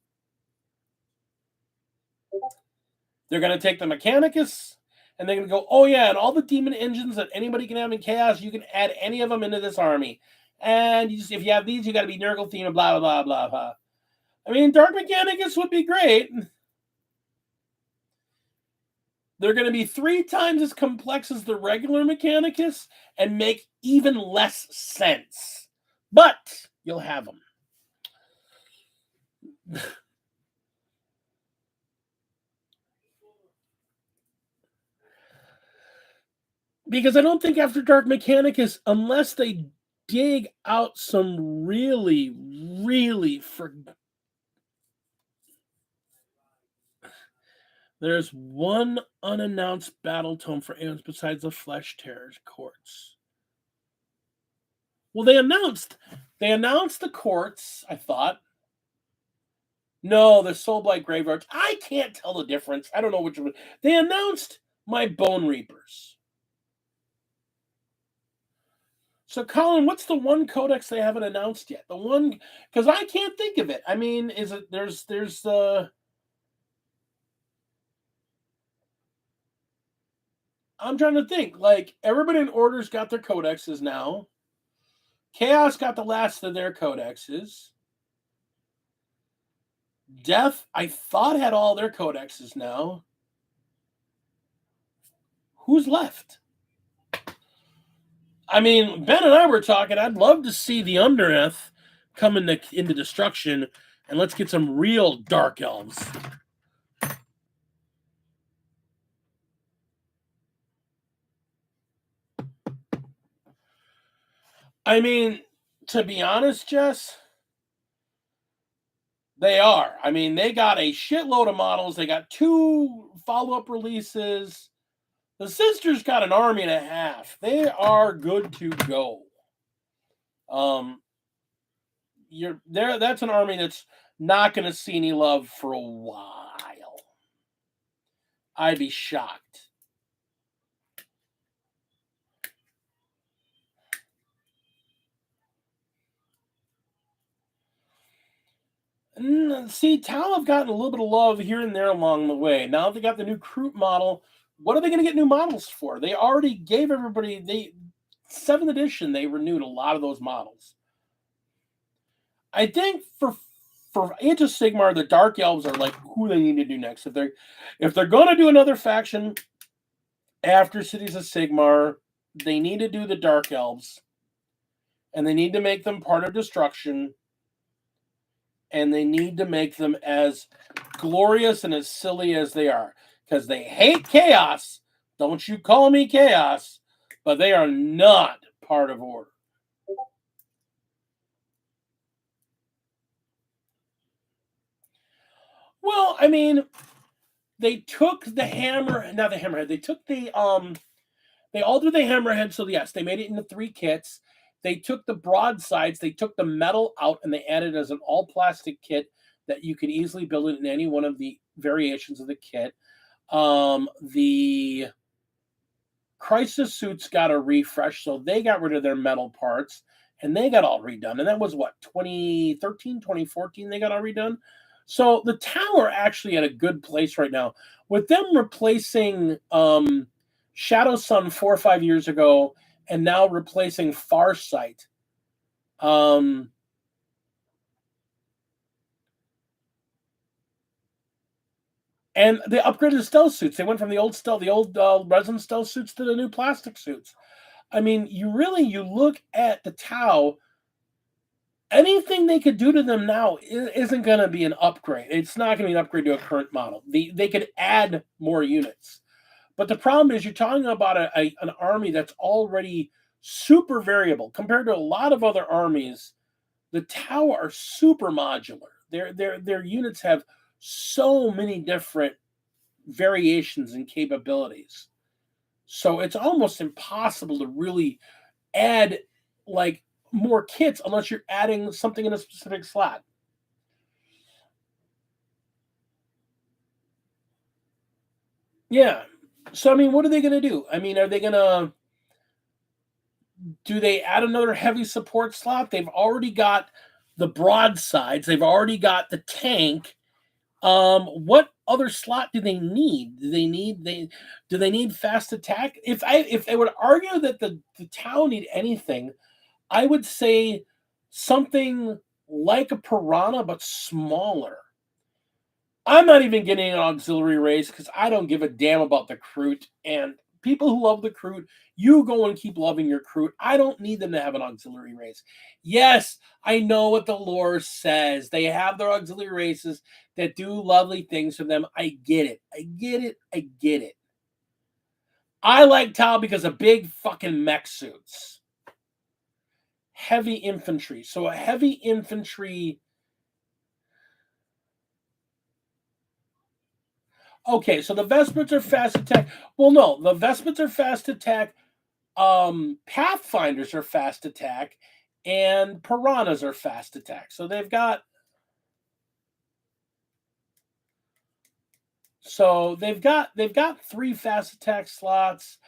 They're going to take the Mechanicus, and they're going to go, oh yeah, and all the demon engines that anybody can have in Chaos, you can add any of them into this army. And if you have these, you got to be Nurgle theme and blah, blah, blah, blah. I mean, Dark Mechanicus would be great. They're going to be 3 times as complex as the regular Mechanicus and make even less sense. But you'll have them. Because I don't think after Dark Mechanicus, unless they dig out some really, really there's one unannounced battle tome for Aeons besides the Flesh Tearers Courts. Well, they announced the courts, I thought. No, the Soulblight Graveyards. I can't tell the difference. I don't know which one. They announced my Bone Reapers. So, Colin, what's the one codex they haven't announced yet? The one, because I can't think of it. I mean, is it there's I'm trying to think. Like everybody in Order's got their codexes now. Chaos got the last of their codexes. Death, I thought had all their codexes now. Who's left? I mean, Ben and I were talking. I'd love to see the Undereth come into destruction, and let's get some real dark elves. I mean, to be honest, Jess, they are. I mean, they got a shitload of models. They got 2 follow-up releases. The Sisters got an army and a half. They are good to go. You're there. That's an army that's not going to see any love for a while. I'd be shocked. See, Tal have gotten a little bit of love here and there along the way. Now they got the new Kroot model. What are they going to get new models for? They already gave everybody 7th edition. They renewed a lot of those models. I think for Age of Sigmar, the Dark Elves are like who they need to do next. If they're going to do another faction after Cities of Sigmar, they need to do the Dark Elves, and they need to make them part of Destruction, and they need to make them as glorious and as silly as they are, because they hate Chaos. Don't you call me Chaos, but they are not part of Order. Well, I mean, they took the not the hammerhead. They took they altered the hammerhead, so yes, they made it into 3 kits. They took the broadsides, they took the metal out, and they added it as an all plastic kit that you could easily build it in any one of the variations of the kit. The Crisis suits got a refresh, so they got rid of their metal parts and they got all redone. And that was what, 2013, 2014, they got all redone. So the tower actually at a good place right now. With them replacing Shadow Sun 4 or 5 years ago and now replacing Farsight. And they upgraded the stealth suits. They went from the old resin stealth suits to the new plastic suits. I mean, you look at the Tau, anything they could do to them now isn't going to be an upgrade. It's not going to be an upgrade to a current model. They could add more units. But the problem is you're talking about an army that's already super variable. Compared to a lot of other armies, the Tau are super modular. Their units have so many different variations and capabilities. So it's almost impossible to really add like more kits unless you're adding something in a specific slot. Yeah. So I mean, what are they going to do? I mean, are they going to do they add another heavy support slot? They've already got the broadsides. They've already got the tank. What other slot do they need? Do they need fast attack? If they would argue that the Tau need anything, I would say something like a Piranha but smaller. I'm not even getting an auxiliary race because I don't give a damn about the Kroot. And people who love the Kroot, you go and keep loving your Kroot. I don't need them to have an auxiliary race. Yes, I know what the lore says. They have their auxiliary races that do lovely things for them. I get it. I get it. I get it. I like Tau because of big fucking mech suits. Heavy infantry. So a heavy infantry. Okay, so the Vespers are fast attack. Well, no, the Vespers are fast attack. Pathfinders are fast attack, and Piranhas are fast attack. So they've got. They've got 3 fast attack slots.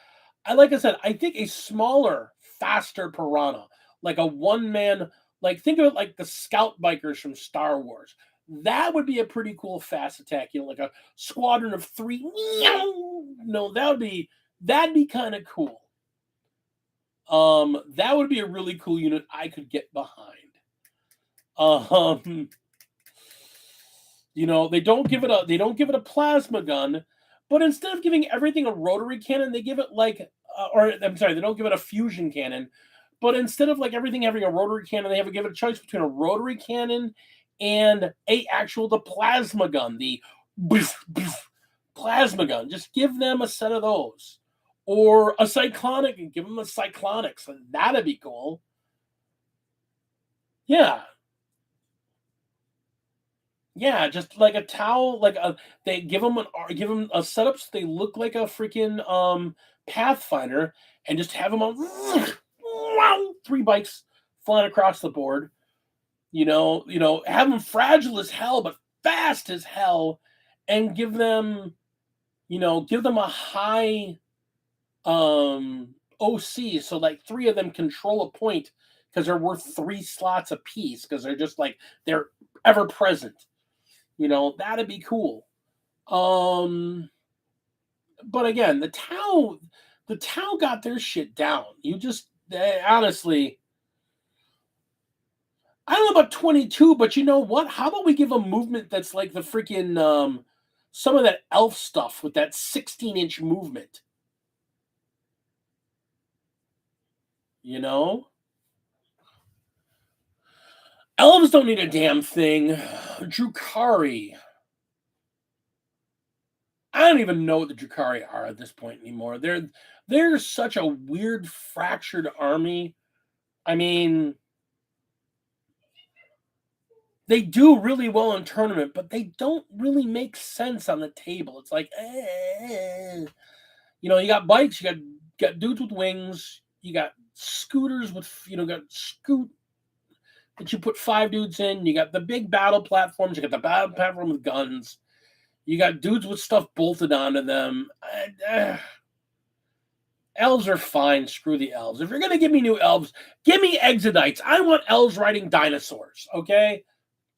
Like I said, I think a smaller faster piranha, like a one-man, like think of it like the scout bikers from Star Wars. That would be a pretty cool fast attack, like a squadron of 3. No, that'd be kind of cool. That would be a really cool unit I could get behind. They don't give it a plasma gun, but instead of giving everything a rotary cannon, they give it like they don't give it a fusion cannon, but instead of like everything having a rotary cannon, they give it a choice between a rotary cannon and the plasma gun, the plasma gun. Just give them a set of those. Or a cyclonic and give them a cyclonics. That'd be cool. Yeah. Yeah, just like a towel, they give them a setup so they look like a freaking Pathfinder, and just have them on 3 bikes flying across the board. Have them fragile as hell but fast as hell, and give them a high OC, so like 3 of them control a point because they're worth 3 slots apiece because they're just like they're ever present. That'd be cool. But again, the Tau got their shit down. Honestly, I don't know about 22, but you know what? How about we give a movement that's like the freaking some of that elf stuff with that 16-inch movement. Elves don't need a damn thing. Drukhari. I don't even know what the Drukhari are at this point anymore. They're such a weird, fractured army. I mean, they do really well in tournament, but they don't really make sense on the table. It's like, you got bikes, you got dudes with wings, you got scooters with, got scoot that you put 5 dudes in. You got the big battle platforms. You got the battle platform with guns. You got dudes with stuff bolted onto them. Elves are fine. Screw the elves. If you're going to give me new elves, give me Exodites. I want elves riding dinosaurs, okay?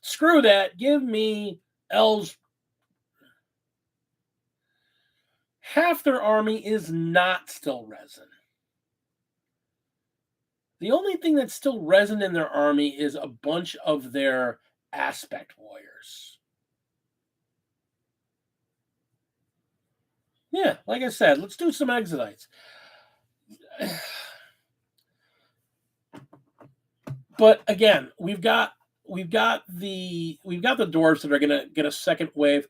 Screw that. Give me elves. Half their army is not still resin. The only thing that's still resin in their army is a bunch of their aspect warriors. Yeah, like I said, let's do some Exodites. But again, we've got the dwarves that are gonna get a second wave.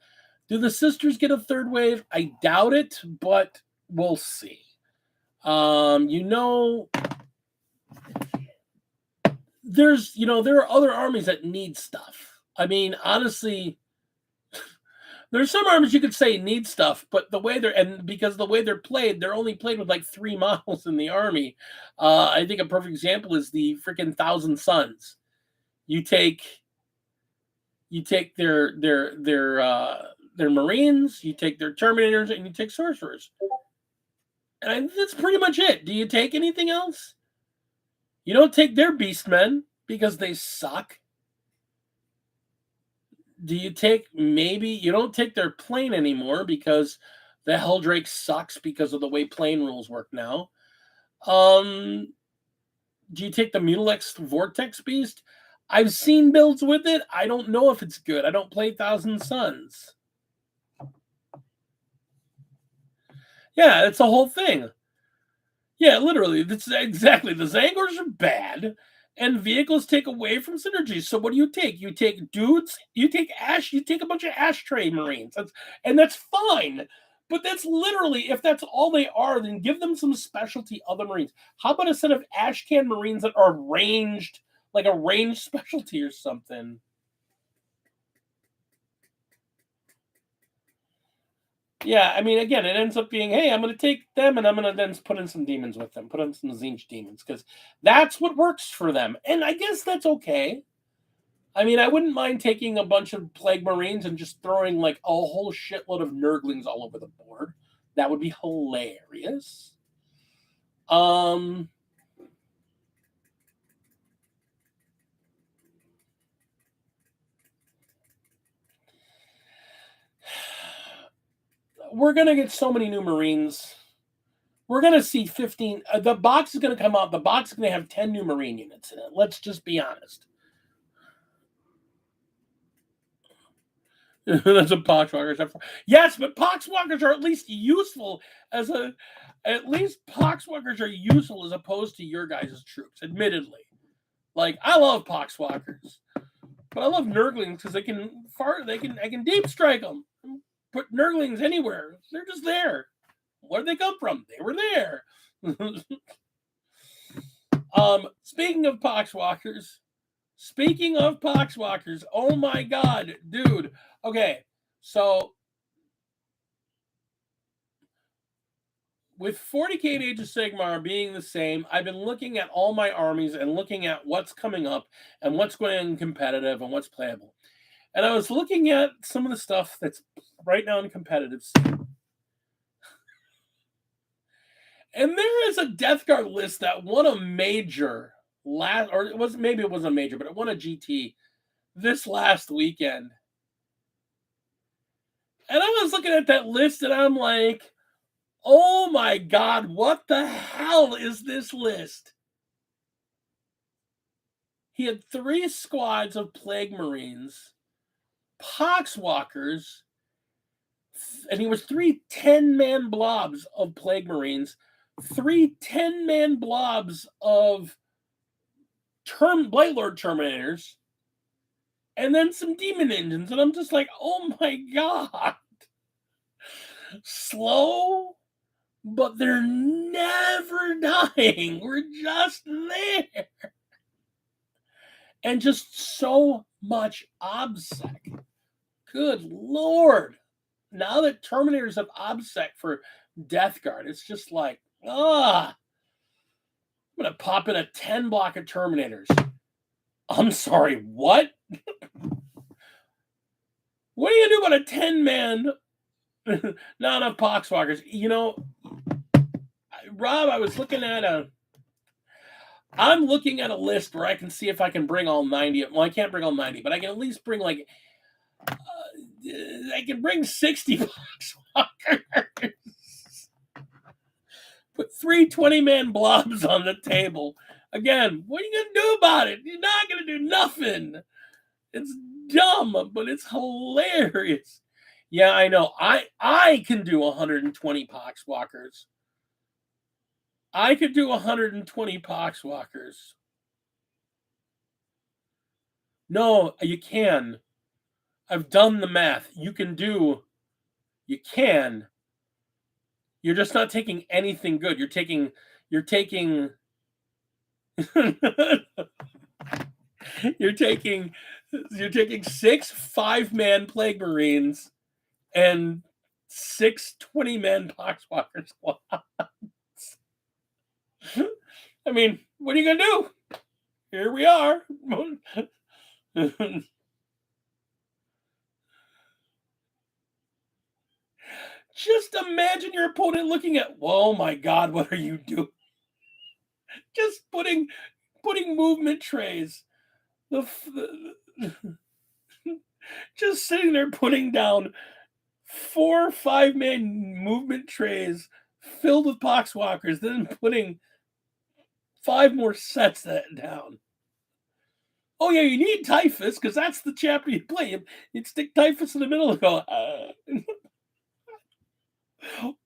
Do the sisters get a third wave? I doubt it, but we'll see. There are other armies that need stuff. I mean, honestly, there's some armies you could say need stuff, but because the way they're played, they're only played with like 3 models in the army. I think a perfect example is the freaking 1,000 Suns. You take their Marines, you take their Terminators, and you take Sorcerers. And that's pretty much it. Do you take anything else? You don't take their Beastmen because they suck. You don't take their plane anymore because the Helldrake sucks because of the way plane rules work now. Do you take the Mutilex Vortex Beast? I've seen builds with it. I don't know if it's good. I don't play 1,000 Suns. Yeah, it's a whole thing. Yeah, literally. That's exactly. The Zangors are bad, and vehicles take away from synergy. So what do you take? You take dudes, you take a bunch of ashtray Marines. That's fine. But that's literally, if that's all they are, then give them some specialty other Marines. How about a set of Ashcan Marines that are ranged, like a ranged specialty or something? Yeah, I mean, again, it ends up being, hey, I'm going to take them and I'm going to then put in some demons with them, put in some Tzeentch demons, because that's what works for them. And I guess that's okay. I mean, I wouldn't mind taking a bunch of Plague Marines and just throwing like a whole shitload of Nurglings all over the board. That would be hilarious. we're going to get so many new Marines. We're going to see 15. The box is going to come out. The box is going to have 10 new Marine units in it. Let's just be honest. That's what Poxwalkers are for. Yes, but Poxwalkers are at least useful as a. At least Poxwalkers are useful as opposed to your guys' troops, admittedly. Like, I love Poxwalkers. But I love Nurglings because I can deep strike them. Put Nurglings anywhere. They're just there. Where did they come from? They were there. Speaking of Poxwalkers, oh my god, dude. Okay, so with 40k Age of Sigmar being the same, I've been looking at all my armies and looking at what's coming up and what's going in competitive and what's playable. And I was looking at some of the stuff that's right now in competitive. And there is a Death Guard list that won a major it was a major, but it won a GT this last weekend. And I was looking at that list and I'm like, oh my god, what the hell is this list? He had 3 squads of Plague Marines, Poxwalkers, and he was 3 10-man blobs of Plague Marines, 3 10-man blobs of Blightlord Terminators, and then some Demon Engines. And I'm just like, oh my god. Slow, but they're never dying. We're just there. And just so much OBSEC. Good lord. Now that Terminators have OBSEC for Death Guard, it's just like, I'm going to pop in a 10 block of Terminators. I'm sorry, what? What are you going to do about a 10-man? Not enough Poxwalkers. You know, Rob, I was looking at I'm looking at a list where I can see if I can bring all 90. Well, I can't bring all 90, but I can at least bring like, I can bring 60 Poxwalkers. Put 3 20-man blobs on the table. Again, what are you going to do about it? You're not going to do nothing. It's dumb, but it's hilarious. Yeah, I know. I can do 120 Poxwalkers. I could do 120 Poxwalkers. No, you can. I've done the math. You can. You're just not taking anything good. You're taking you're taking 6 5-man Plague Marines and 6 20-man Poxwalker squads. I mean, what are you going to do? Here we are. Just imagine your opponent looking at, oh my god, what are you doing? Just putting movement trays. Just sitting there putting down 4 5-man movement trays filled with Poxwalkers, then putting 5 more sets of that down. Oh yeah, you need Typhus because that's the chapter you play. You'd stick Typhus in the middle and go,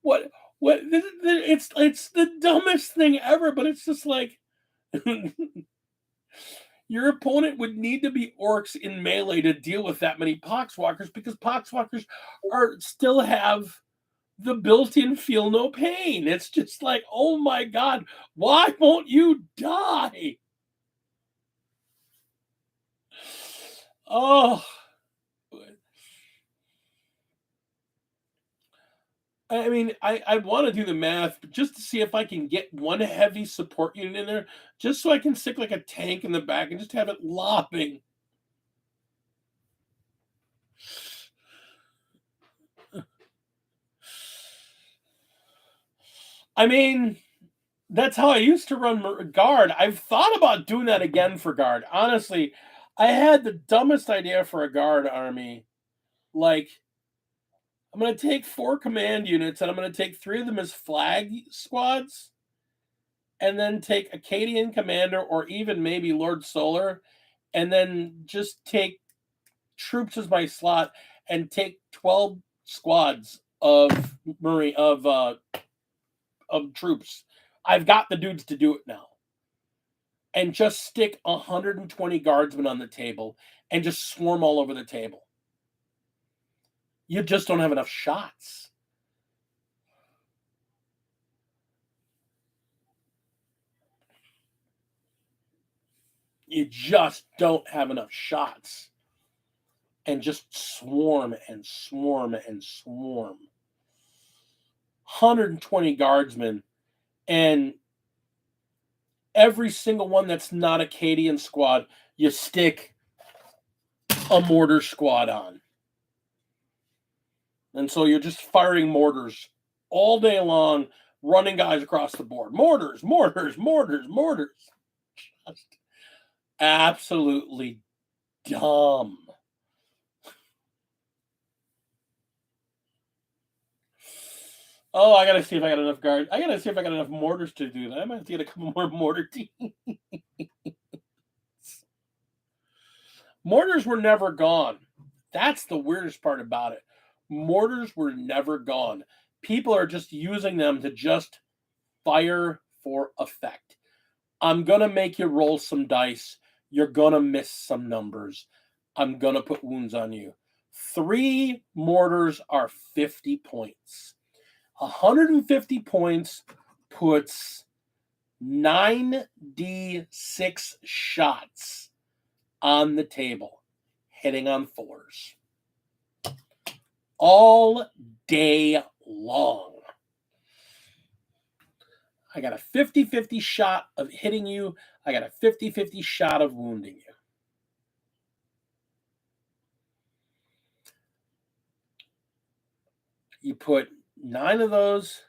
what? It's the dumbest thing ever, but it's just like your opponent would need to be orcs in melee to deal with that many Poxwalkers because Poxwalkers still have the built-in feel no pain. It's just like, oh my god, why won't you die? Oh. I mean, I want to do the math just to see if I can get one heavy support unit in there, just so I can stick like a tank in the back and just have it lopping. I mean, that's how I used to run Guard. I've thought about doing that again for Guard. Honestly, I had the dumbest idea for a Guard army. Like, I'm going to take 4 command units, and I'm going to take 3 of them as flag squads, and then take Acadian Commander or even maybe Lord Solar, and then just take troops as my slot and take 12 squads of troops. I've got the dudes to do it now. And just stick 120 guardsmen on the table and just swarm all over the table. You just don't have enough shots. You just don't have enough shots. And just swarm and swarm and swarm. 120 guardsmen. And every single one that's not Acadian squad, you stick a mortar squad on. And so you're just firing mortars all day long, running guys across the board. Mortars, mortars, mortars, mortars. Just absolutely dumb. Oh, I gotta see if I got enough guards. I gotta see if I got enough mortars to do that. I might have to get a couple more mortar teams. Mortars were never gone. That's the weirdest part about it. Mortars were never gone. People are just using them to just fire for effect. I'm going to make you roll some dice. You're going to miss some numbers. I'm going to put wounds on you. 3 mortars are 50 points. 150 points puts 9d6 shots on the table, hitting on 4s. All day long. I got a 50-50 shot of hitting you. I got a 50-50 shot of wounding you. You put 9 of those.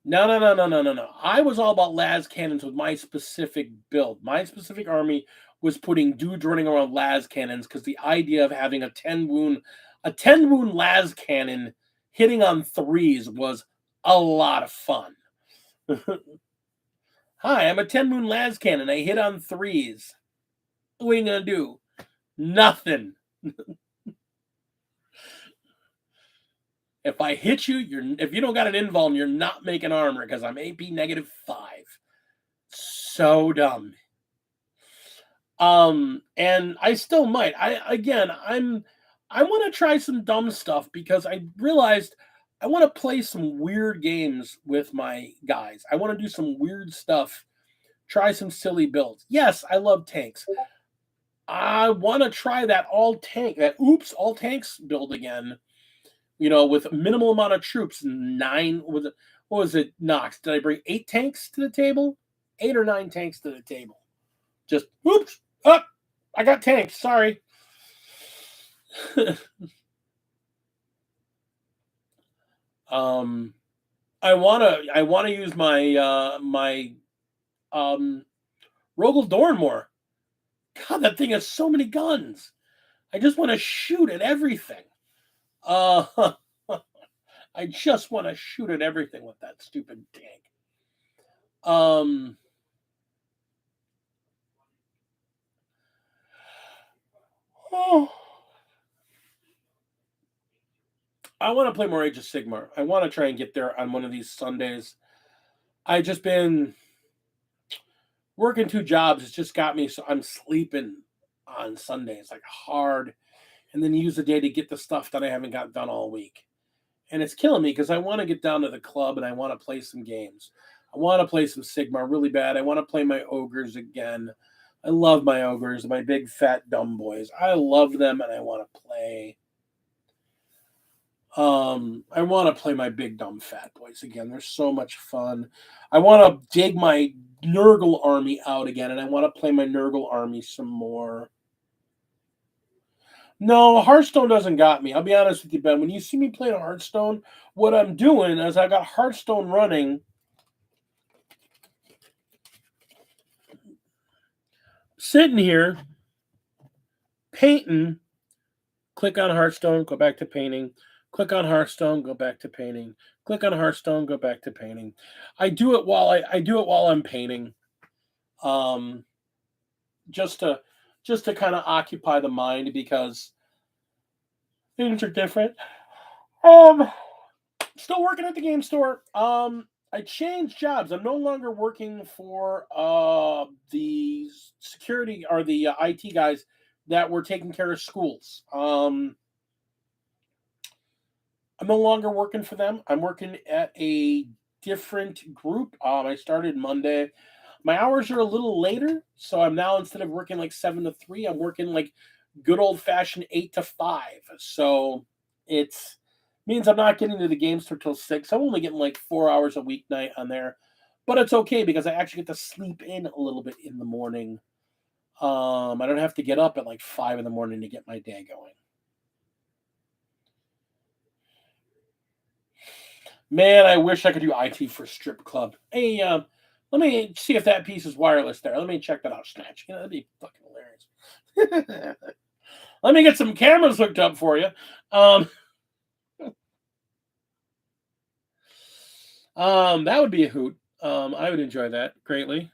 No. I was all about las cannons with my specific build. My specific army was putting dudes running around las cannons because the idea of having a 10 wound las cannon hitting on 3s was a lot of fun. Hi, I'm a 10 wound las cannon. I hit on 3s. What are you gonna do? Nothing. If I hit you, if you don't got an invuln, you're not making armor because I'm AP -5. So dumb. And I still might. I want to try some dumb stuff because I realized I want to play some weird games with my guys. I want to do some weird stuff. Try some silly builds. Yes, I love tanks. I want to try that all tanks build again. With minimal amount of troops, 9 with what was it, Knox? Did I bring 8 tanks to the table? 8 or 9 tanks to the table. Just oops, up. I got tanks. Sorry. I wanna use my Rogel Dorn more. God, that thing has so many guns. I just want to shoot at everything. I just want to shoot at everything with that stupid tank. Oh, I want to play more Age of Sigmar. I want to try and get there on one of these Sundays. I just been working 2 jobs. It's just got me so I'm sleeping on Sundays like hard, and then use the day to get the stuff that I haven't got done all week. And it's killing me because I want to get down to the club and I want to play some games. I want to play some Sigmar really bad. I want to play my ogres again. I love my ogres, my big fat dumb boys. I love them and I want to play. I want to play my big dumb fat boys again. They're so much fun. I want to dig my Nurgle army out again, and I want to play my Nurgle army some more. No, Hearthstone doesn't got me. I'll be honest with you, Ben. When you see me playing Hearthstone, what I'm doing is I got Hearthstone running. Sitting here, painting Click on Hearthstone, go back to painting. Click on Hearthstone, go back to painting. Click on Hearthstone, go back to painting. I do it while I do it while I'm painting. Um, just to kind of occupy the mind because things are different. Um, Still working at the game store. I changed jobs. I'm no longer working for the security or the IT guys that were taking care of schools. I'm no longer working for them. I'm working at a different group. I started Monday. My hours are a little later, so I'm now instead of working like 7 to 3, I'm working like good old fashioned 8 to 5. So it's means I'm not getting to the game store till 6. I'm only getting like 4 hours a weeknight on there, but it's okay because I actually get to sleep in a little bit in the morning. I don't have to get up at like 5 in the morning to get my day going. Man, I wish I could do IT for strip club. Hey, let me see if that piece is wireless there. Let me check that out, Snatch. That'd be fucking hilarious. Let me get some cameras hooked up for you. That would be a hoot. I would enjoy that greatly.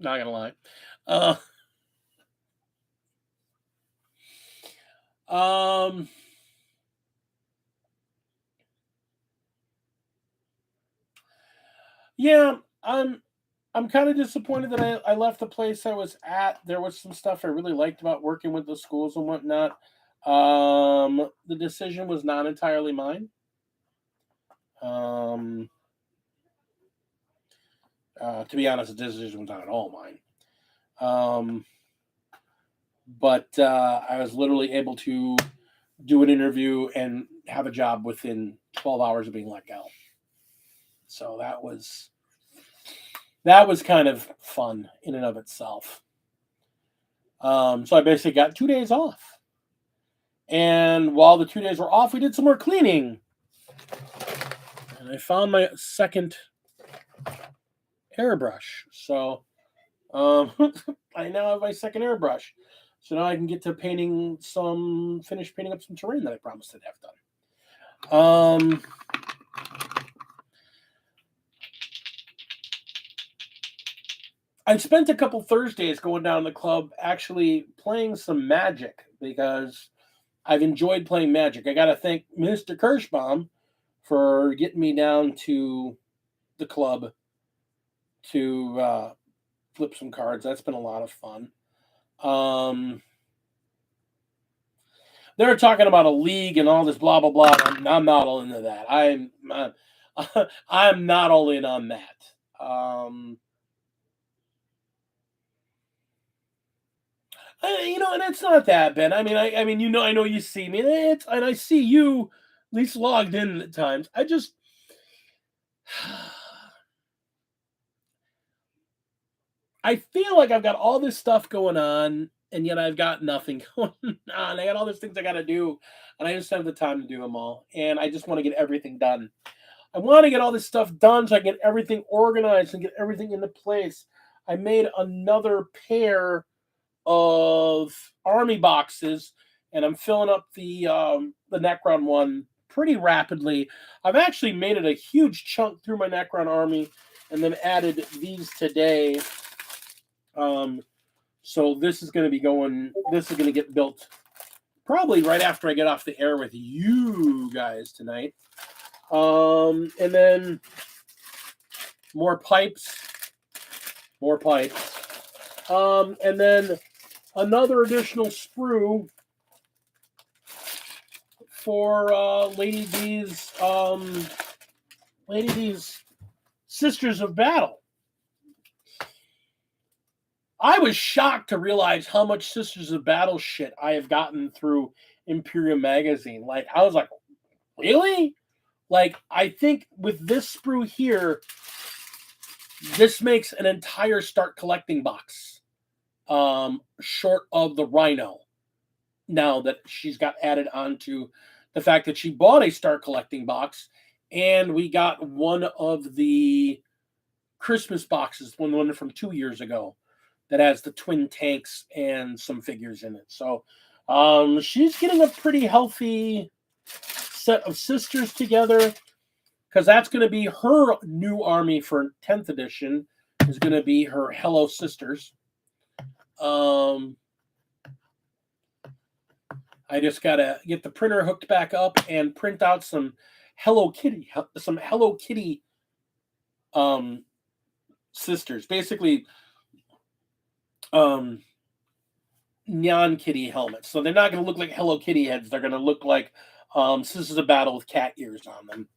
Not gonna lie. Uh, um, yeah, I'm kind of disappointed that I left the place I was at. There was some stuff I really liked about working with the schools and whatnot. The decision was not entirely mine. Um, to be honest, the decision was not at all mine. Um, but I was literally able to do an interview and have a job within 12 hours of being let go. So that was kind of fun in and of itself. So I basically got 2 days off. And while the 2 days were off, we did some more cleaning. And I found my second airbrush. So I now have my second airbrush. So now I can get to finish painting up some terrain that I promised to have done. I spent a couple Thursdays going down to the club actually playing some Magic because I've enjoyed playing Magic. I got to thank Mr. Kirschbaum for getting me down to the club to flip some cards. That's been a lot of fun. They're talking about a league and all this blah blah blah. I'm not all into that. I'm not all in on that. And it's not that bad. I mean, I mean, I know you see me, and I see you at least logged in at times. I just, I feel like I've got all this stuff going on, and yet I've got nothing going on. I got all these things I got to do, and I just don't have the time to do them all. And I just want to get everything done. I want to get all this stuff done so I can get everything organized and get everything into place. I made another pair of army boxes, and I'm filling up the Necron one pretty rapidly. I've actually made it a huge chunk through my Necron army, and then added these today. So this is going to be going. This is going to get built probably right after I get off the air with you guys tonight. And then more pipes. And then another additional sprue for Lady D's Sisters of Battle. I was shocked to realize how much Sisters of Battle shit I have gotten through Imperium Magazine. Like, I was like, really? Like, I think with this sprue here, this makes an entire start collecting box. Short of the Rhino. Now that she's got added onto the fact that she bought a start collecting box, and we got one of the Christmas boxes, one from 2 years ago, that has the twin tanks and some figures in it. So She's getting a pretty healthy set of sisters together because that's going to be her new army for 10th edition is going to be her Hello Sisters. I just got to get the printer hooked back up and print out some Hello Kitty sisters. Basically, Nyan Kitty helmets. So they're not going to look like Hello Kitty heads. They're going to look like Sisters of Battle with cat ears on them.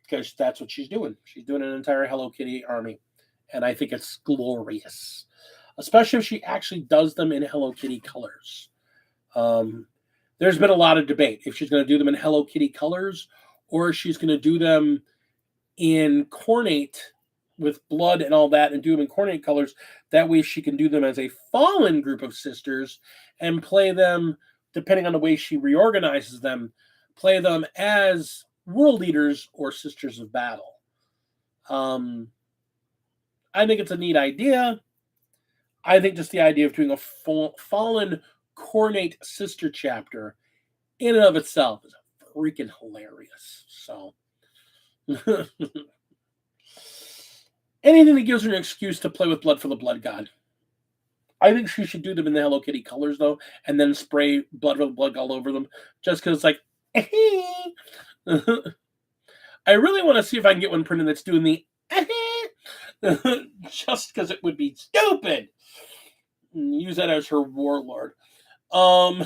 Because that's what she's doing. She's doing an entire Hello Kitty army. And I think it's glorious. Especially if she actually does them in Hello Kitty colors. There's been a lot of debate if she's going to do them in Hello Kitty colors or she's going to do them in Cornate with blood and all that and do them in Cornate colors. That way she can do them as a fallen group of sisters and play them, depending on the way she reorganizes them, play them as world leaders or sisters of battle. I think it's a neat idea. I think just the idea of doing a fallen Cornate sister chapter in and of itself is freaking hilarious. So anything that gives her an excuse to play with blood for the blood god. I think she should do them in the Hello Kitty colors though, and then spray blood for the blood all over them, just because it's like, I really want to see if I can get one printed that's doing the just because it would be stupid. Use that as her warlord. I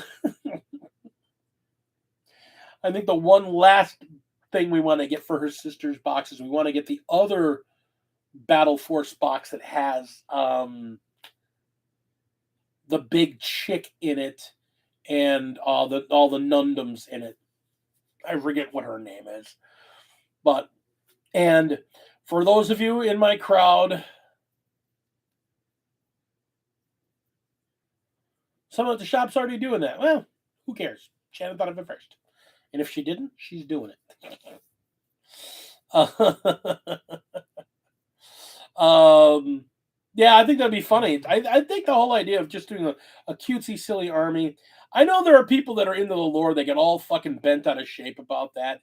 think the one last thing we want to get for her sister's box is we want to get the other Battle Force box that has the big chick in it and all the Nundums in it. I forget what her name is. And for those of you in my crowd, someone at the shop's already doing that. Well, who cares? Shannon thought of it first. And if she didn't, she's doing it. Yeah, I think that'd be funny. I think the whole idea of just doing a cutesy, silly army. I know there are people that are into the lore that get all fucking bent out of shape about that.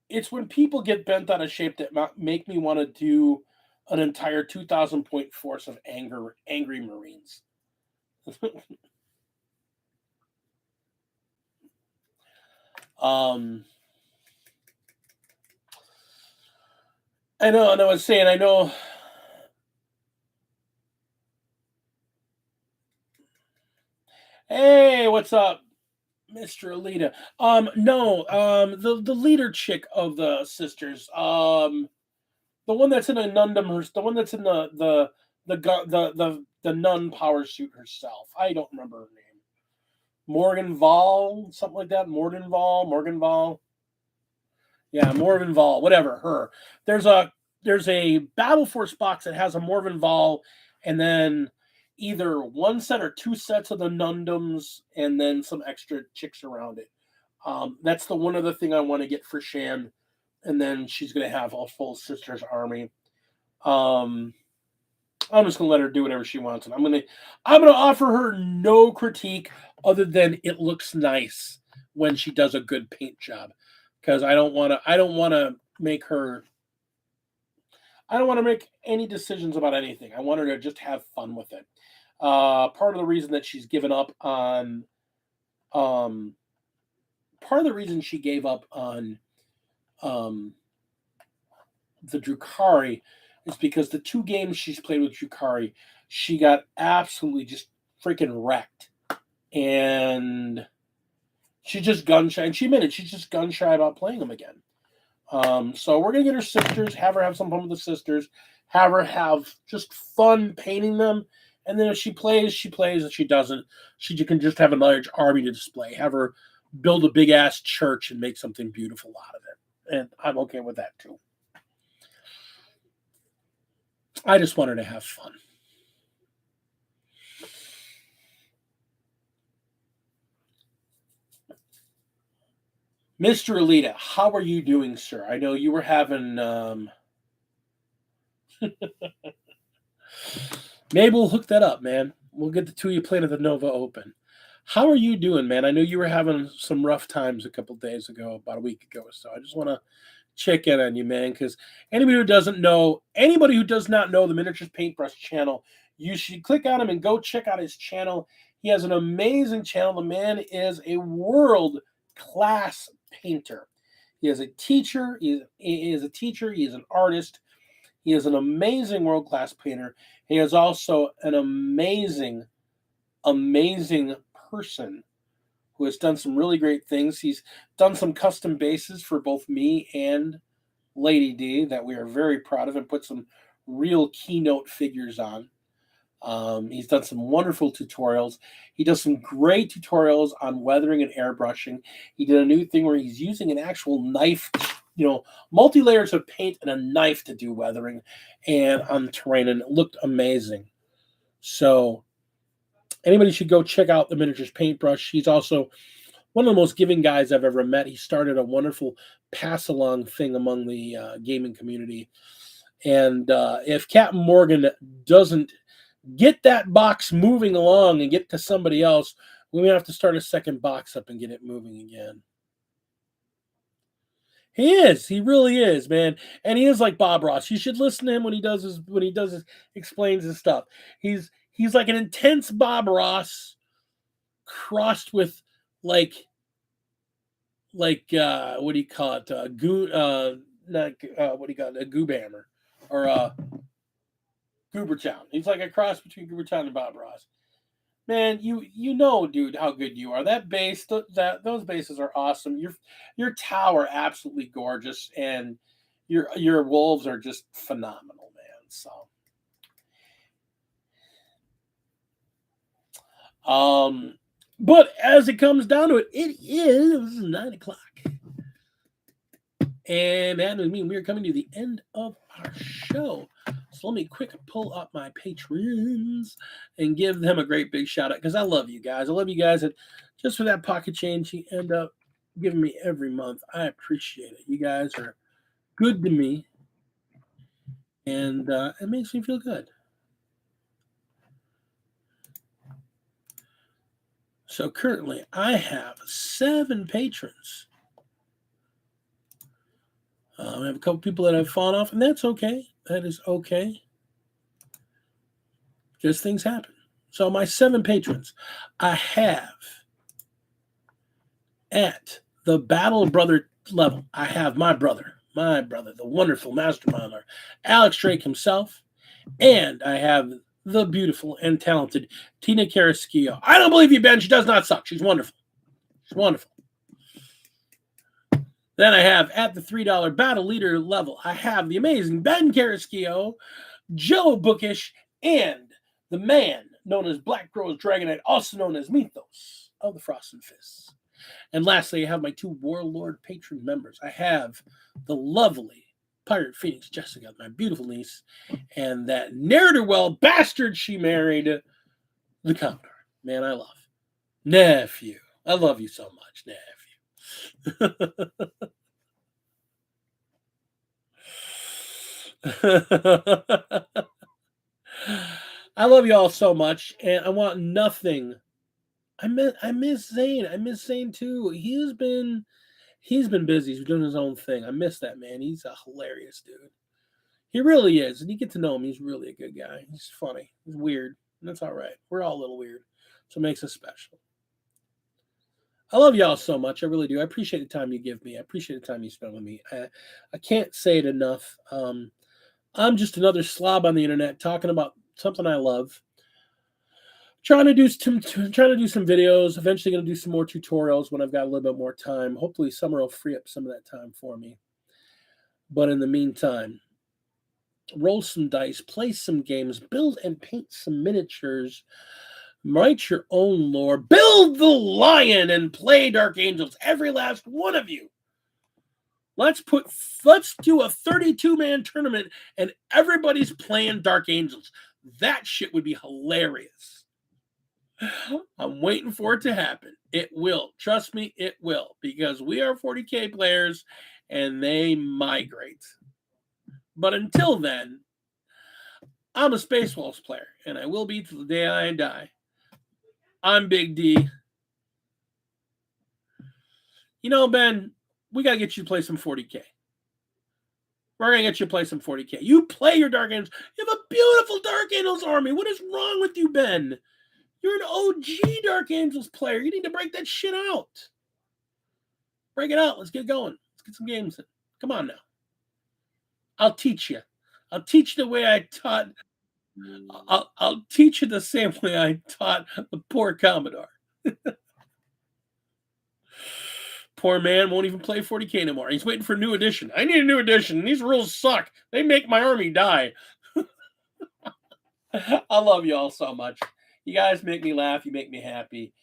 It's when people get bent out of shape that make me want to do an entire 2,000 point force of angry Marines. I know, and I was saying, I know. Hey, what's up, Mr. Alita? No, the leader chick of the sisters, the one that's in a Nundum, the one that's in the nun power suit herself. I don't remember her name. Morgan Vol, something like that. Morgan Vol. Yeah, Morgan Vol, whatever. Her. There's a Battle Force box that has a Morgan Vol, and then either one set or two sets of the Nundums, and then some extra chicks around it. That's the one other thing I want to get for Shan, and then she's gonna have a full sisters army. I'm just gonna let her do whatever she wants, and I'm gonna offer her no critique other than it looks nice when she does a good paint job, because I don't want to make any decisions about anything. I want her to just have fun with it. Part of the reason that she's given up on, part of the reason she gave up on, the Drukhari is because the two games she's played with Drukhari, she got absolutely just freaking wrecked. And she's just gun shy. And she admitted she's just gun shy about playing them again. So we're going to get her sisters, have her have some fun with the sisters, have her have just fun painting them. And then if she plays, she plays. If she doesn't, she can just have a large army to display. Have her build a big-ass church and make something beautiful out of it. And I'm okay with that, too. I just want her to have fun. Mr. Alita, how are you doing, sir? I know you were having Maybe we'll hook that up, man. We'll get the two of you playing at the Nova Open. How are you doing, man? I know you were having some rough times a couple days ago, about a week ago or so. I just want to check in on you, man, because anybody who does not know the Miniatures Paintbrush channel, you should click on him and go check out his channel. He has an amazing channel. The man is a world-class painter. He is a teacher. He is a teacher. He is an artist. He is an amazing world-class painter. He is also an amazing person who has done some really great things. He's done some custom bases for both me and Lady D that we are very proud of, and put some real keynote figures on. He's done some wonderful tutorials. He does some great tutorials on weathering and airbrushing. He did a new thing where he's using an actual knife, multi-layers of paint and a knife to do weathering and on terrain, and it looked amazing. So anybody should go check out the Miniatures Paintbrush. He's also one of the most giving guys I've ever met. He started a wonderful pass-along thing among the gaming community. And if Captain Morgan doesn't get that box moving along and get to somebody else, we may have to start a second box up and get it moving again. He is. He really is, man. And he is like Bob Ross. You should listen to him when he explains his stuff. He's like an intense Bob Ross crossed with what do you call it? A Goob Hammer or Goobertown. He's like a cross between Goobertown and Bob Ross. Man, you know, dude, how good you are. That base, those bases are awesome. Your tower absolutely gorgeous, and your wolves are just phenomenal, man. So, but as it comes down to it, it is 9:00. And that would mean we are coming to the end of our show. So let me quick pull up my patrons and give them a great big shout out, because I love you guys. I love you guys. And just for that pocket change you end up giving me every month, I appreciate it. You guys are good to me, and it makes me feel good. So currently I have 7 patrons. I have a couple people that have fallen off, and that's okay. That is okay. Just things happen. So my 7 patrons, I have at the Battle Brother level, I have my brother, the wonderful masterminder, Alex Drake himself, and I have the beautiful and talented Tina Carrasquillo. I don't believe you, Ben. She does not suck. She's wonderful. She's wonderful. Then I have at the $3 battle leader level, I have the amazing Ben Carrasquillo, Joe Bookish, and the man known as Black Rose Dragonite, also known as Mythos of the Frost and Fists. And lastly, I have my 2 Warlord patron members. I have the lovely Pirate Phoenix Jessica, my beautiful niece, and that ne'er-do-well bastard she married, the Commodore. Man, I love. Nephew. I love you so much, nephew. I love you all so much, and I want nothing. I miss Zane. I miss Zane too. He's been busy. He's doing his own thing. I miss that man. He's a hilarious dude. He really is. And you get to know him. He's really a good guy. He's funny. He's weird. And that's all right. We're all a little weird. So it makes us special. I love y'all so much. I really do. I appreciate the time you give me. I appreciate the time you spend with me. I can't say it enough. I'm just another slob on the internet talking about something I love. Trying to do some videos. Eventually going to do some more tutorials when I've got a little bit more time. Hopefully summer will free up some of that time for me. But in the meantime, roll some dice, play some games, build and paint some miniatures, write your own lore, build the lion, and play Dark Angels. Every last one of you. Let's do a 32-man tournament and everybody's playing Dark Angels. That shit would be hilarious. I'm waiting for it to happen. It will. Trust me, it will. Because we are 40K players and they migrate. But until then, I'm a Space Wolves player, and I will be till the day I die. I'm Big D. You know, Ben, we got to get you to play some 40K. We're going to get you to play some 40K. You play your Dark Angels. You have a beautiful Dark Angels army. What is wrong with you, Ben? You're an OG Dark Angels player. You need to break that shit out. Break it out. Let's get going. Let's get some games in. Come on now. I'll teach you. I'll teach you the way I taught. I'll teach you the same way I taught the poor Commodore. Poor man won't even play 40K anymore. He's waiting for a new edition. I need a new edition. These rules suck. They make my army die. I love you all so much. You guys make me laugh. You make me happy.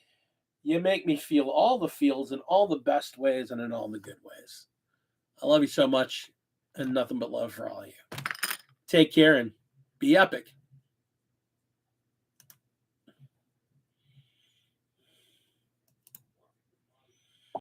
You make me feel all the feels in all the best ways and in all the good ways. I love you so much, and nothing but love for all of you. Take care and be epic.